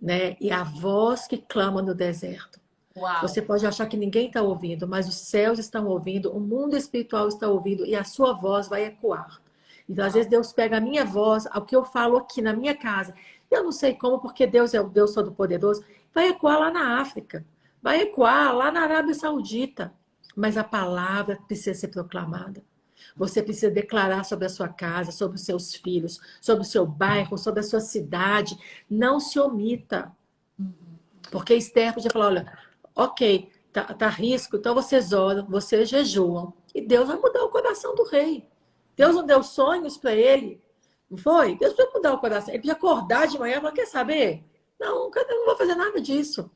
né? E a voz que clama no deserto. Uau. Você pode achar que ninguém está ouvindo, mas os céus estão ouvindo, o mundo espiritual está ouvindo e a sua voz vai ecoar. Então, às vezes, Deus pega a minha voz, o que eu falo aqui na minha casa. Eu não sei como, porque Deus é o Deus Todo-Poderoso. Vai ecoar lá na África, vai ecoar lá na Arábia Saudita. Mas a palavra precisa ser proclamada. Você precisa declarar sobre a sua casa, sobre os seus filhos, sobre o seu bairro, sobre a sua cidade. Não se omita. Porque Esther podia falar, olha, ok, tá risco, então vocês oram, vocês jejuam. E Deus vai mudar o coração do rei. Deus não deu sonhos para ele, não foi? Deus vai mudar o coração. Ele podia acordar de manhã e falar, quer saber? Não, eu não vou fazer nada disso.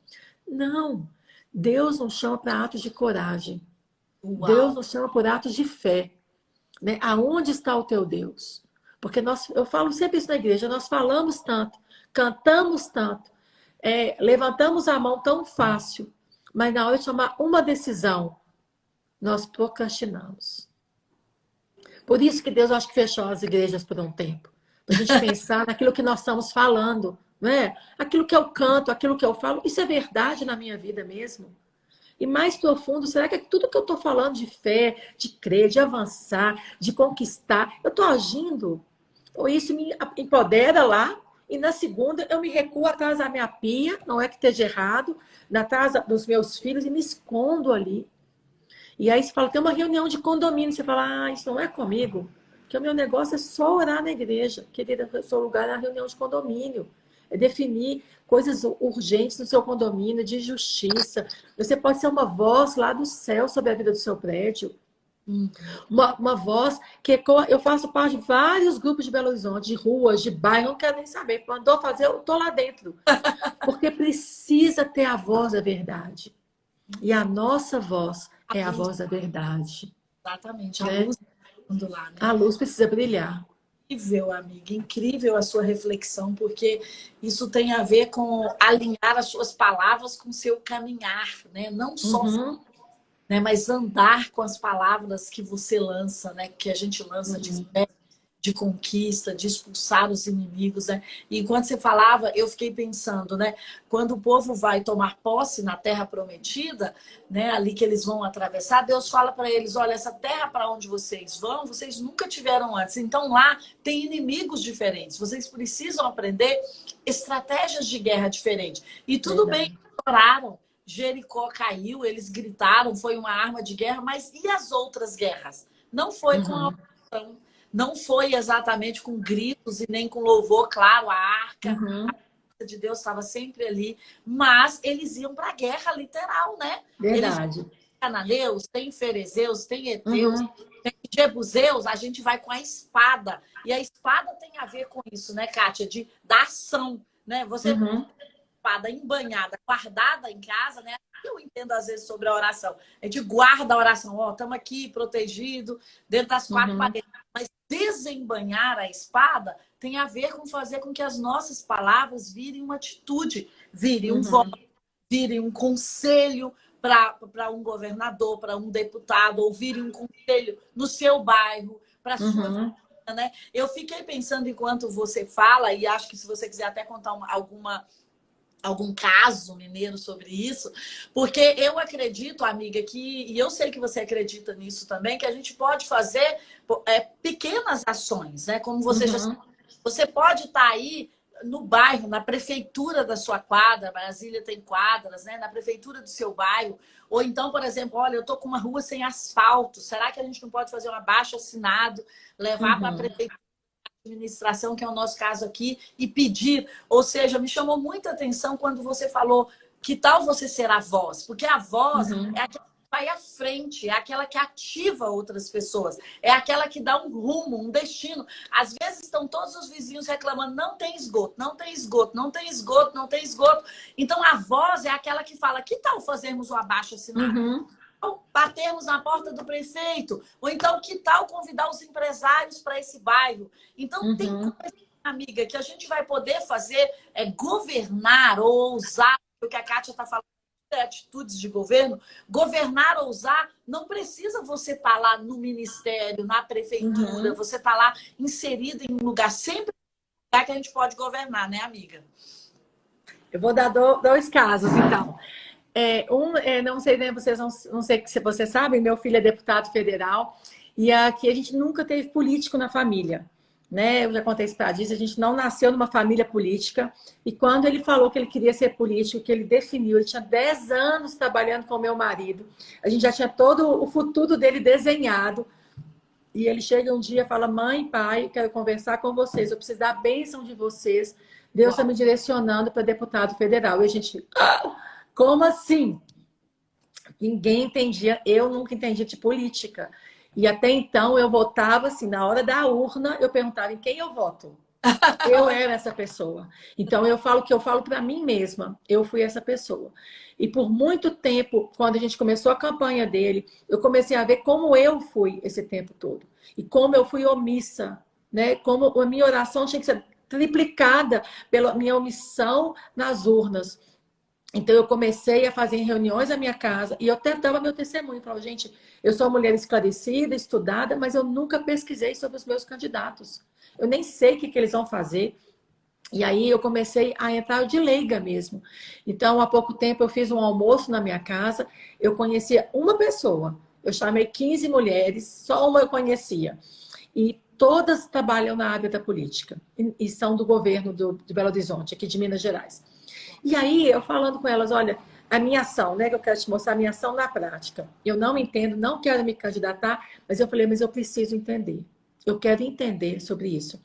Não, Deus nos chama para atos de coragem. Uau. Deus nos chama por atos de fé. Né? Aonde está o teu Deus? Porque eu falo sempre isso na igreja, nós falamos tanto, cantamos tanto, levantamos a mão tão fácil, mas na hora de tomar uma decisão, nós procrastinamos. Por isso que Deus, eu acho que fechou as igrejas por um tempo. Para a gente pensar naquilo que nós estamos falando. Né? Aquilo que eu canto, aquilo que eu falo, isso é verdade na minha vida mesmo? E mais profundo, será que tudo que eu estou falando de fé, de crer, de avançar, de conquistar, eu estou agindo? Ou isso me empodera lá? E na segunda, eu me recuo atrás da minha pia, não é que esteja errado, atrás dos meus filhos e me escondo ali. E aí você fala, tem uma reunião de condomínio, você fala, isso não é comigo, porque o meu negócio é só orar na igreja, querida, o seu lugar é a reunião de condomínio. É definir coisas urgentes no seu condomínio, de justiça. Você pode ser uma voz lá do céu sobre a vida do seu prédio. Uma voz que eu faço parte de vários grupos de Belo Horizonte, de ruas, de bairro, não quero nem saber. Mandou fazer, eu estou lá dentro. Porque precisa ter a voz da verdade. E a nossa voz é a voz da verdade. Exatamente. Né? A luz lá, né? A luz precisa brilhar. Incrível, amiga. Incrível a sua reflexão, porque isso tem a ver com alinhar as suas palavras com o seu caminhar, né? Não só né? Mas andar com as palavras que você lança, né? Que a gente lança de fé, de conquista, de expulsar os inimigos, né? E enquanto você falava, eu fiquei pensando, né? Quando o povo vai tomar posse na terra prometida, né? Ali que eles vão atravessar, Deus fala para eles, olha, essa terra para onde vocês vão, vocês nunca tiveram antes. Então lá tem inimigos diferentes. Vocês precisam aprender estratégias de guerra diferentes. E tudo bem, oraram. Jericó caiu, eles gritaram, foi uma arma de guerra, mas e as outras guerras? Não foi com a oração. Não foi exatamente com gritos e nem com louvor, claro, a arca de Deus estava sempre ali, mas eles iam para a guerra literal, né? Verdade. Eles têm cananeus, tem ferezeus, tem heteus, tem jebuseus, a gente vai com a espada. E a espada tem a ver com isso, né, Kátia? Da ação, né? Você espada embanhada, guardada em casa, né? Eu entendo às vezes sobre a oração. A gente guarda a oração, ó, estamos aqui protegido dentro das quatro paredes. Mas desembanhar a espada tem a ver com fazer com que as nossas palavras virem uma atitude, virem um voto, virem um conselho para um governador, para um deputado, ou virem um conselho no seu bairro, para a sua vida, né? Eu fiquei pensando enquanto você fala, e acho que se você quiser até contar algum caso mineiro sobre isso, porque eu acredito, amiga, e eu sei que você acredita nisso também, que a gente pode fazer pequenas ações, né? Como você você pode estar aí no bairro, na prefeitura da sua quadra, Brasília tem quadras, né? Na prefeitura do seu bairro, ou então, por exemplo, olha, eu tô com uma rua sem asfalto, será que a gente não pode fazer um abaixo-assinado, levar para a prefeitura, administração, que é o nosso caso aqui, e pedir? Ou seja, me chamou muita atenção quando você falou que tal você ser a voz, porque a voz é aquela que vai à frente, é aquela que ativa outras pessoas, é aquela que dá um rumo, um destino. Às vezes estão todos os vizinhos reclamando, não tem esgoto, não tem esgoto, não tem esgoto, não tem esgoto. Então a voz é aquela que fala, que tal fazermos o abaixo-assinado? Batermos na porta do prefeito, ou então que tal convidar os empresários para esse bairro? Então tem coisa, amiga, que a gente vai poder fazer, governar ou usar o que a Kátia está falando, atitudes de governo. Governar ou usar, não precisa você estar lá no ministério, na prefeitura, você está lá inserido em um lugar, sempre lugar que a gente pode governar, né, amiga? Eu vou dar dois casos, então. Não sei, né, não sei se vocês sabem, meu filho é deputado federal e aqui a gente nunca teve político na família, né? Eu já contei isso para disso, a gente não nasceu numa família política e quando ele falou que ele queria ser político, que ele definiu, ele tinha 10 anos trabalhando com o meu marido, a gente já tinha todo o futuro dele desenhado e ele chega um dia e fala, mãe, pai, quero conversar com vocês, eu preciso da bênção de vocês, Deus está me direcionando para deputado federal. E a gente... Como assim? Ninguém entendia, eu nunca entendi de política. E até então eu votava assim, na hora da urna, eu perguntava em quem eu voto. Eu era essa pessoa. Então eu falo que eu falo para mim mesma, eu fui essa pessoa. E por muito tempo, quando a gente começou a campanha dele, eu comecei a ver como eu fui esse tempo todo. E como eu fui omissa, né? Como a minha oração tinha que ser triplicada pela minha omissão nas urnas. Então, eu comecei a fazer reuniões na minha casa e eu tentava meu testemunho. Falava, gente, eu sou uma mulher esclarecida, estudada, mas eu nunca pesquisei sobre os meus candidatos. Eu nem sei o que eles vão fazer. E aí, eu comecei a entrar de leiga mesmo. Então, há pouco tempo, eu fiz um almoço na minha casa. Eu conhecia uma pessoa. Eu chamei 15 mulheres, só uma eu conhecia. E todas trabalham na área da política. E são do governo de Belo Horizonte, aqui de Minas Gerais. E aí, eu falando com elas, olha, a minha ação, né, que eu quero te mostrar a minha ação na prática. Eu não entendo, não quero me candidatar, mas eu falei, mas eu preciso entender. Eu quero entender sobre isso.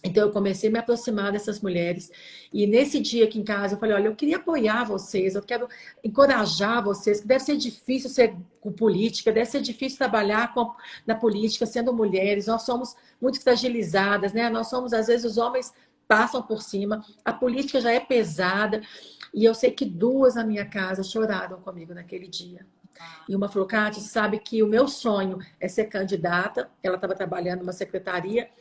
Então, eu comecei a me aproximar dessas mulheres. E nesse dia aqui em casa, eu falei, olha, eu queria apoiar vocês, eu quero encorajar vocês, que deve ser difícil ser com política, deve ser difícil trabalhar na política, sendo mulheres. Nós somos muito fragilizadas, né? Nós somos, às vezes, os homens passam por cima, a política já é pesada, e eu sei que 2 na minha casa choraram comigo naquele dia. E uma falou, Kátia, você sabe que o meu sonho é ser candidata, ela estava trabalhando numa secretaria,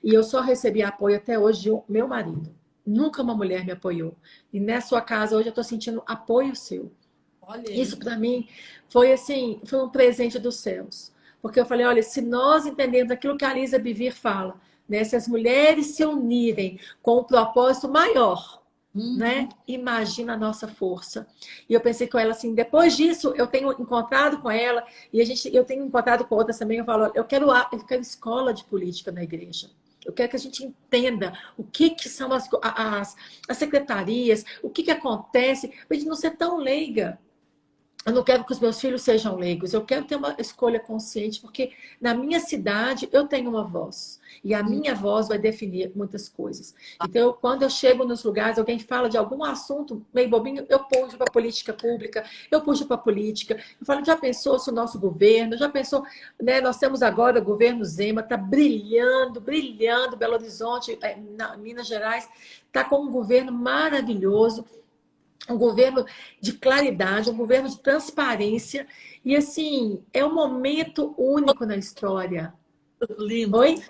e eu só recebi apoio até hoje do meu marido. Nunca uma mulher me apoiou. E na sua casa hoje eu estou sentindo apoio seu. Olha Isso aí. para mim foi assim, foi um presente dos céus. Porque eu falei, olha, se nós entendemos aquilo que a Lisa Bivir fala, né? Se as mulheres se unirem com um propósito maior, né? Uhum. Imagina a nossa força. E eu pensei com ela assim, depois disso eu tenho encontrado com ela e eu tenho encontrado com outras também, eu falo, eu quero escola de política na igreja. Eu quero que a gente entenda o que são as secretarias, o que acontece, para a gente não ser tão leiga. Eu não quero que os meus filhos sejam leigos, eu quero ter uma escolha consciente, porque na minha cidade eu tenho uma voz. E a minha voz vai definir muitas coisas. Então, quando eu chego nos lugares, alguém fala de algum assunto meio bobinho, eu puxo para a política pública, eu puxo para a política. Eu falo, já pensou se o nosso governo, já pensou, né? Nós temos agora o governo Zema, está brilhando, brilhando, Belo Horizonte, Minas Gerais, está com um governo maravilhoso, um governo de claridade, um governo de transparência. E, assim, é um momento único na história. Lindo. Oi?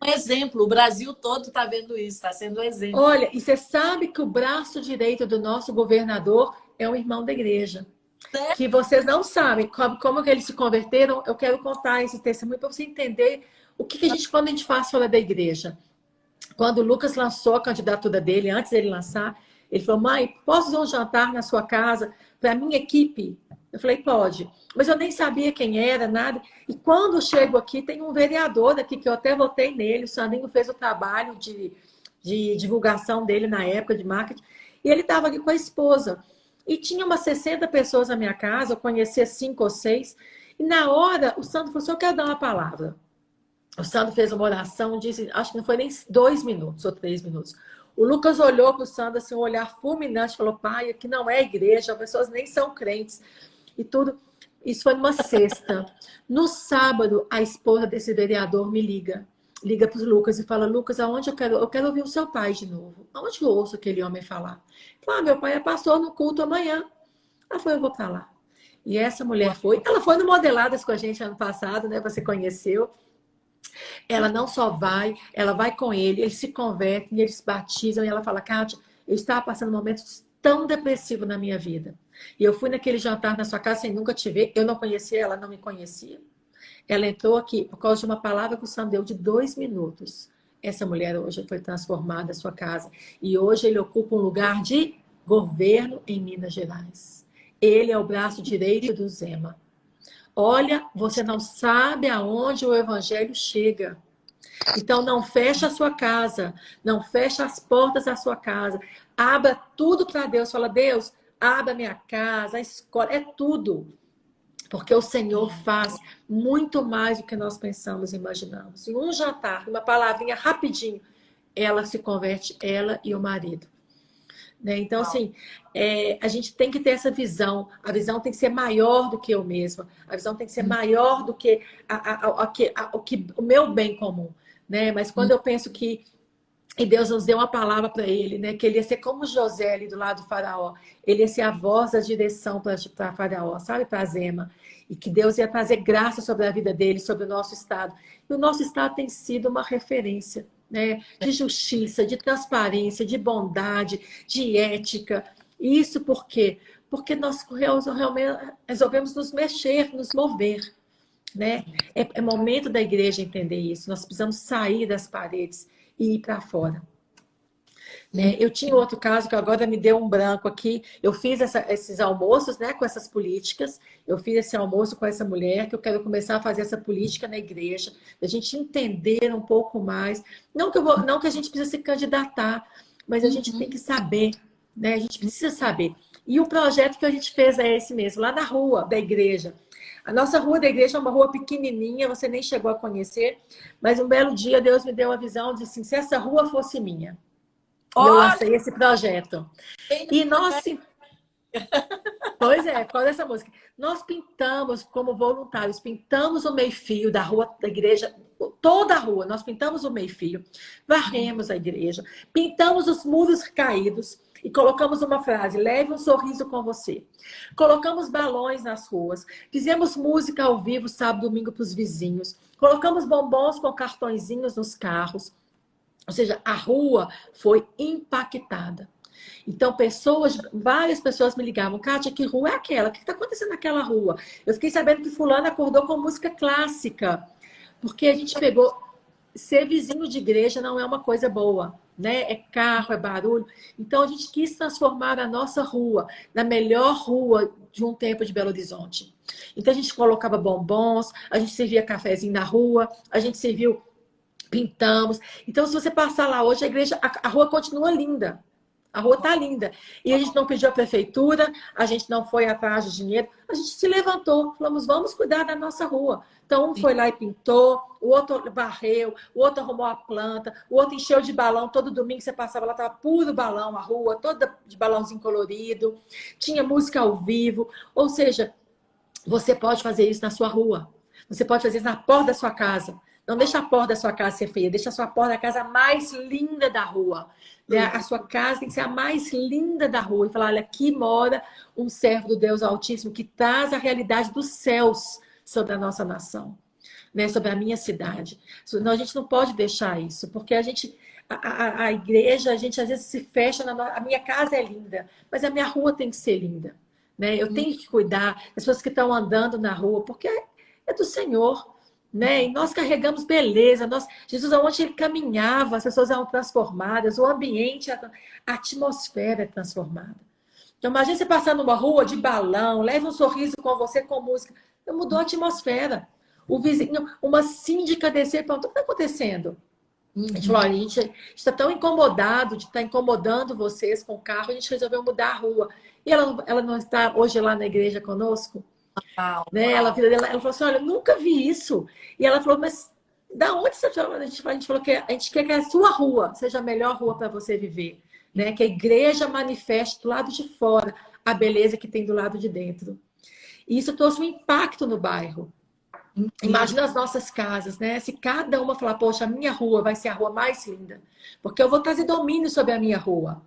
Um exemplo, o Brasil todo está vendo isso, está sendo um exemplo. Olha, e você sabe que o braço direito do nosso governador é um irmão da igreja. Certo? Que vocês não sabem como que eles se converteram. Eu quero contar esse testemunho para você entender o que a gente, quando a gente faz fora da igreja. Quando o Lucas lançou a candidatura dele, antes dele lançar, ele falou, mãe, posso fazer um jantar na sua casa para a minha equipe? Eu falei, pode. Mas eu nem sabia quem era, nada. E quando eu chego aqui, tem um vereador aqui, que eu até votei nele, o Sandrinho fez o trabalho de divulgação dele na época, de marketing, e ele estava aqui com a esposa. E tinha umas 60 pessoas na minha casa, eu conhecia 5 ou 6, e na hora o Sandro falou assim, eu quero dar uma palavra. O Sandro fez uma oração, disse, acho que não foi nem 2 minutos ou 3 minutos. O Lucas olhou para o Sandro, assim, um olhar fulminante, falou, pai, aqui não é igreja, as pessoas nem são crentes. E tudo. Isso foi numa sexta. No sábado, a esposa desse vereador me liga para o Lucas e fala, Lucas, aonde eu quero ouvir o seu pai de novo. Aonde eu ouço aquele homem falar? Fala, meu pai é pastor no culto amanhã. Ela falou, eu vou para lá. E essa mulher foi, ela foi no Modeladas com a gente ano passado, né? Você conheceu. Ela não só vai, ela vai com ele, eles se convertem, eles se batizam, e ela fala, Kátia, eu estava passando momentos tão depressivos na minha vida. E eu fui naquele jantar na sua casa sem nunca te ver, eu não conhecia, ela não me conhecia. Ela entrou aqui por causa de uma palavra que o Sam deu de 2 minutos. Essa mulher hoje foi transformada, a sua casa. E hoje ele ocupa um lugar de governo em Minas Gerais. Ele é o braço direito do Zema. Olha, você não sabe aonde o evangelho chega. Então, não feche a sua casa. Não feche as portas da sua casa. Abra tudo para Deus. Fala, Deus, abra minha casa, a escola, é tudo. Porque o Senhor faz muito mais do que nós pensamos e imaginamos. Em um jantar, uma palavrinha rapidinho, ela se converte, ela e o marido. Né? Então, assim, a gente tem que ter essa visão. A visão tem que ser maior do que eu mesma. A visão tem que ser maior do que o meu bem comum. Né? Mas quando eu penso que e Deus nos deu uma palavra para ele, né? Que ele ia ser como José ali do lado do faraó. Ele ia ser a voz da direção para faraó, sabe? Para Zema. E que Deus ia trazer graça sobre a vida dele, sobre o nosso estado. E o nosso estado tem sido uma referência, né? De justiça, de transparência, de bondade, de ética. Isso por quê? Porque nós realmente resolvemos nos mexer, nos mover. Né? É momento da igreja entender isso. Nós precisamos sair das paredes e ir para fora. Né? Eu tinha outro caso que agora me deu um branco aqui. Eu fiz esses almoços, né, com essas políticas. Eu fiz esse almoço com essa mulher, que eu quero começar a fazer essa política na igreja, a gente entender um pouco mais. Não que a gente precisa se candidatar, mas a gente tem que saber. Né? A gente precisa saber. E o projeto que a gente fez é esse mesmo, lá na rua da igreja. A nossa rua da igreja é uma rua pequenininha, você nem chegou a conhecer, mas um belo dia Deus me deu uma visão de assim, se essa rua fosse minha. E eu lancei esse projeto. E nós... Pois é, qual é essa música? Nós pintamos como voluntários, pintamos o meio-fio da rua da igreja, toda a rua, nós pintamos o meio-fio, varremos a igreja, pintamos os muros caídos, e colocamos uma frase, leve um sorriso com você. Colocamos balões nas ruas. Fizemos música ao vivo, sábado, domingo para os vizinhos. Colocamos bombons com cartõezinhos nos carros. Ou seja, a rua foi impactada. Então, várias pessoas me ligavam, Kátia, que rua é aquela? O que está acontecendo naquela rua? Eu fiquei sabendo que fulano acordou com música clássica, porque a gente pegou... Ser vizinho de igreja não é uma coisa boa, né? É carro, é barulho. Então, a gente quis transformar a nossa rua na melhor rua de um tempo de Belo Horizonte. Então, a gente colocava bombons, a gente servia cafezinho na rua, a gente serviu, pintamos. Então, se você passar lá hoje, a igreja, a rua continua linda. A rua está linda. E a gente não pediu à prefeitura, a gente não foi atrás de dinheiro, a gente se levantou, falamos, vamos cuidar da nossa rua. Então, um foi lá e pintou, o outro varreu, o outro arrumou a planta, o outro encheu de balão. Todo domingo você passava lá, estava puro balão, a rua toda de balãozinho colorido. Tinha música ao vivo. Ou seja, você pode fazer isso na sua rua. Você pode fazer isso na porta da sua casa. Não deixa a porta da sua casa ser feia, deixa a sua porta da casa mais linda da rua. A sua casa tem que ser a mais linda da rua. E falar, olha, aqui mora um servo do Deus Altíssimo que traz a realidade dos céus sobre a nossa nação, né? Sobre a minha cidade. Não, a gente não pode deixar isso, porque a igreja, a gente às vezes se fecha, a minha casa é linda, mas a minha rua tem que ser linda, né? Eu tenho que cuidar das pessoas que estão andando na rua, porque é do Senhor. Né? E nós carregamos beleza. Jesus, aonde ele caminhava, as pessoas eram transformadas, o ambiente, a atmosfera é transformada. Então, imagina você passar numa rua de balão, leva um sorriso com você, com música. Mudou a atmosfera. O vizinho, uma síndica descer, perguntou, o que está acontecendo? A gente falou, olha, a gente está tão incomodado de estar incomodando vocês com o carro, a gente resolveu mudar a rua. E ela não está hoje lá na igreja conosco? Né? Ela falou assim, olha, eu nunca vi isso. E ela falou, mas da onde você falou? A gente falou que a gente quer que a sua rua seja a melhor rua para você viver. Né? Que a igreja manifeste do lado de fora a beleza que tem do lado de dentro. E isso trouxe um impacto no bairro. Imagina as nossas casas, né? Se cada uma falar, poxa, a minha rua vai ser a rua mais linda. Porque eu vou trazer domínio sobre a minha rua.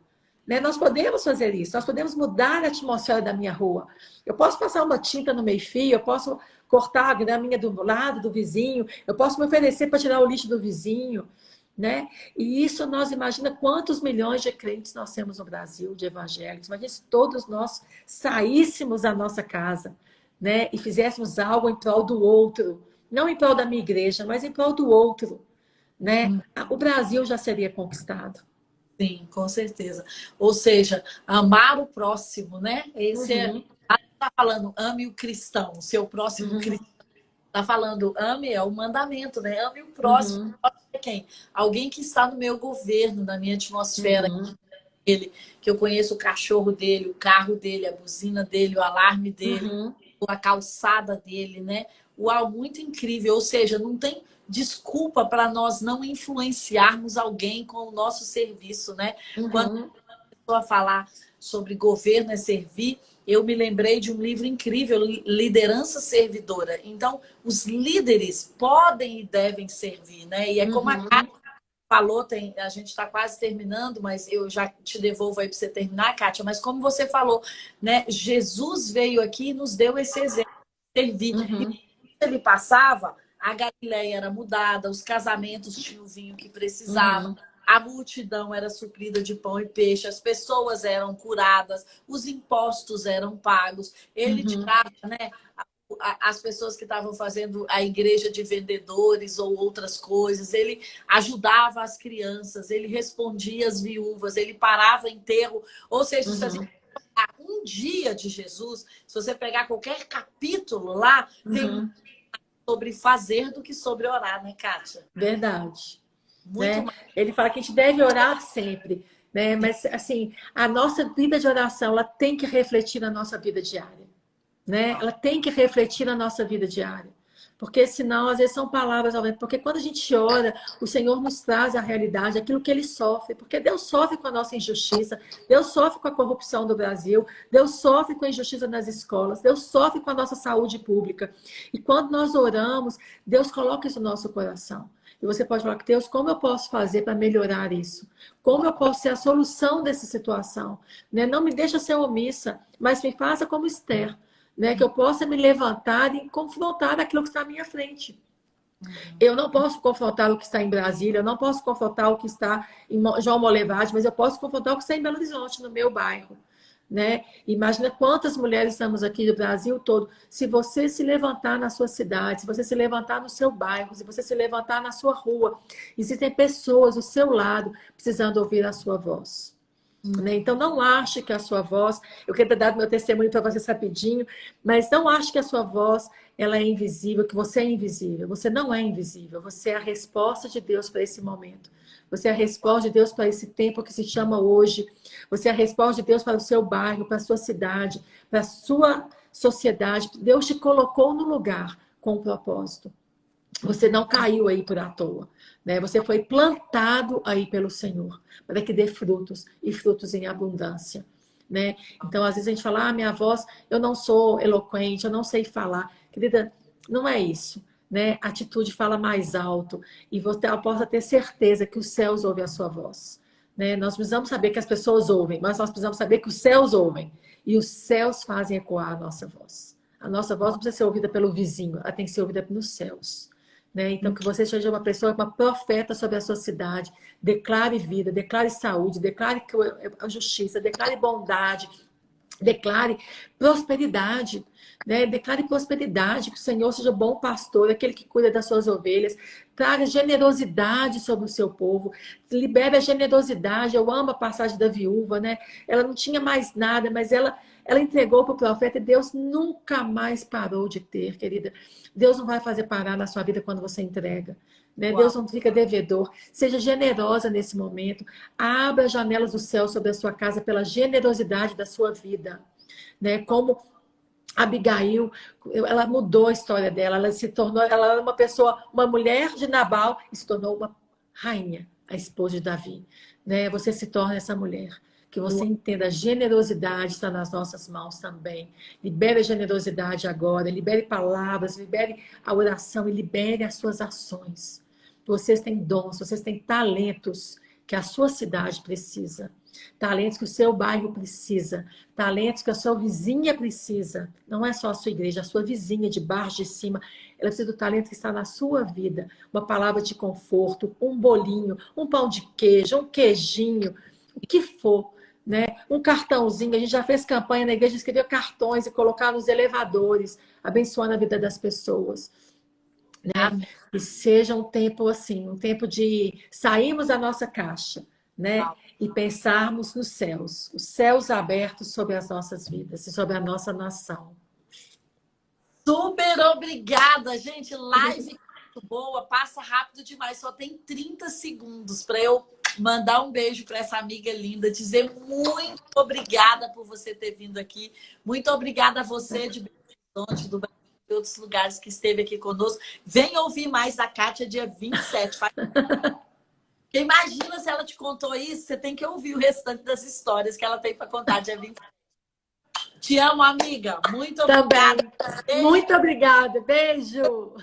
Né? Nós podemos fazer isso, nós podemos mudar a atmosfera da minha rua. Eu posso passar uma tinta no meio-fio, eu posso cortar a graminha do lado do vizinho, eu posso me oferecer para tirar o lixo do vizinho. Né? E isso nós imagina quantos milhões de crentes nós temos no Brasil, de evangélicos. Imagina se todos nós saíssemos da nossa casa, né? E fizéssemos algo em prol do outro. Não em prol da minha igreja, mas em prol do outro. Né? O Brasil já seria conquistado. Sim, com certeza. Ou seja, amar o próximo, né? Esse está falando, ame o cristão, o seu próximo cristão. Está falando, ame é o mandamento, né? Ame o próximo. O próximo é quem? Alguém que está no meu governo, na minha atmosfera. Ele, que eu conheço o cachorro dele, o carro dele, a buzina dele, o alarme dele, a calçada dele, né? Uau, muito incrível. Ou seja, não tem desculpa para nós não influenciarmos alguém com o nosso serviço, né? Quando a pessoa falar sobre governo é servir, eu me lembrei de um livro incrível, Liderança Servidora. Então, os líderes podem e devem servir, né? E é como a Kátia falou, a gente está quase terminando, mas eu já te devolvo aí para você terminar, Kátia. Mas como você falou, né? Jesus veio aqui e nos deu esse exemplo de servir. E ele passava, a Galileia era mudada, os casamentos tinham o vinho que precisavam. A multidão era suprida de pão e peixe, as pessoas eram curadas, os impostos eram pagos. Ele tirava, né, as pessoas que estavam fazendo a igreja de vendedores ou outras coisas. Ele ajudava as crianças, ele respondia às viúvas, ele parava enterro. Ou seja, se você pegar um dia de Jesus, se você pegar qualquer capítulo lá, tem sobre fazer do que sobre orar, né, Kátia? Verdade. Muito né? mais. Ele fala que a gente deve orar sempre, né? Mas assim, a nossa vida de oração, ela tem que refletir na nossa vida diária, né? Ela tem que refletir na nossa vida diária. Porque senão, às vezes, são palavras ao vento. Porque quando a gente ora, o Senhor nos traz a realidade, aquilo que Ele sofre. Porque Deus sofre com a nossa injustiça, Deus sofre com a corrupção do Brasil, Deus sofre com a injustiça nas escolas, Deus sofre com a nossa saúde pública. E quando nós oramos, Deus coloca isso no nosso coração. E você pode falar, Deus, como eu posso fazer para melhorar isso? Como eu posso ser a solução dessa situação? Né? Não me deixa ser omissa, mas me faça como Esther. Né, que eu possa me levantar e confrontar aquilo que está à minha frente. Eu não posso confrontar o que está em Brasília, eu não posso confrontar o que está em João Molevade, mas eu posso confrontar o que está em Belo Horizonte, no meu bairro. Né? Imagina quantas mulheres estamos aqui do Brasil todo. Se você se levantar na sua cidade, se você se levantar no seu bairro, se você se levantar na sua rua, existem pessoas do seu lado precisando ouvir a sua voz. Né? Então, não ache que a sua voz... Eu quero dar meu testemunho para vocês rapidinho, mas não ache que a sua voz ela é invisível, que você é invisível. Você não é invisível. Você é a resposta de Deus para esse momento. Você é a resposta de Deus para esse tempo que se chama hoje. Você é a resposta de Deus para o seu bairro, para a sua cidade, para a sua sociedade. Deus te colocou no lugar com um propósito. Você não caiu aí por à toa. Né? Você foi plantado aí pelo Senhor para que dê frutos e frutos em abundância. Né? Então, às vezes a gente fala, minha voz, eu não sou eloquente, eu não sei falar. Querida, não é isso. Né? A atitude fala mais alto e você possa ter certeza que os céus ouvem a sua voz. Né? Nós precisamos saber que as pessoas ouvem, mas nós precisamos saber que os céus ouvem e os céus fazem ecoar a nossa voz. A nossa voz não precisa ser ouvida pelo vizinho, ela tem que ser ouvida nos céus. Né? Então, que você seja uma pessoa, uma profeta sobre a sua cidade, declare vida, declare saúde, declare a justiça, declare bondade, declare prosperidade, né? Declare prosperidade, que o Senhor seja bom pastor, aquele que cuida das suas ovelhas, traga generosidade sobre o seu povo, libere a generosidade. Eu amo a passagem da viúva, né? Ela não tinha mais nada, mas ela entregou para o profeta e Deus nunca mais parou de ter, querida. Deus não vai fazer parar na sua vida quando você entrega. Né? Deus não fica devedor. Seja generosa nesse momento. Abra as janelas do céu sobre a sua casa pela generosidade da sua vida. Né? Como Abigail, ela mudou a história dela. Ela se tornou, ela era uma pessoa, uma mulher de Nabal e se tornou uma rainha, a esposa de Davi. Né? Você se torna essa mulher. Que você entenda, a generosidade está nas nossas mãos também. Libere a generosidade agora, libere palavras, libere a oração e libere as suas ações. Vocês têm dons, vocês têm talentos que a sua cidade precisa. Talentos que o seu bairro precisa. Talentos que a sua vizinha precisa. Não é só a sua igreja, a sua vizinha de baixo, de cima. Ela precisa do talento que está na sua vida. Uma palavra de conforto, um bolinho, um pão de queijo, um queijinho, o que for. Né? Um cartãozinho, a gente já fez campanha na igreja, escreveu cartões e colocar nos elevadores, abençoando a vida das pessoas. Né? E seja um tempo assim, um tempo de sairmos da nossa caixa, né? E pensarmos nos céus, os céus abertos sobre as nossas vidas e sobre a nossa nação. Super obrigada, gente. Live muito boa, passa rápido demais, só tem 30 segundos para eu mandar um beijo para essa amiga linda, dizer muito obrigada por você ter vindo aqui. Muito obrigada a você de Belo Horizonte, do Brasil, de outros lugares que esteve aqui conosco. Venha ouvir mais da Kátia dia 27. Porque imagina se ela te contou isso, você tem que ouvir o restante das histórias que ela tem para contar dia 27. Te amo, amiga. Muito obrigada. Também. Muito obrigada. Beijo.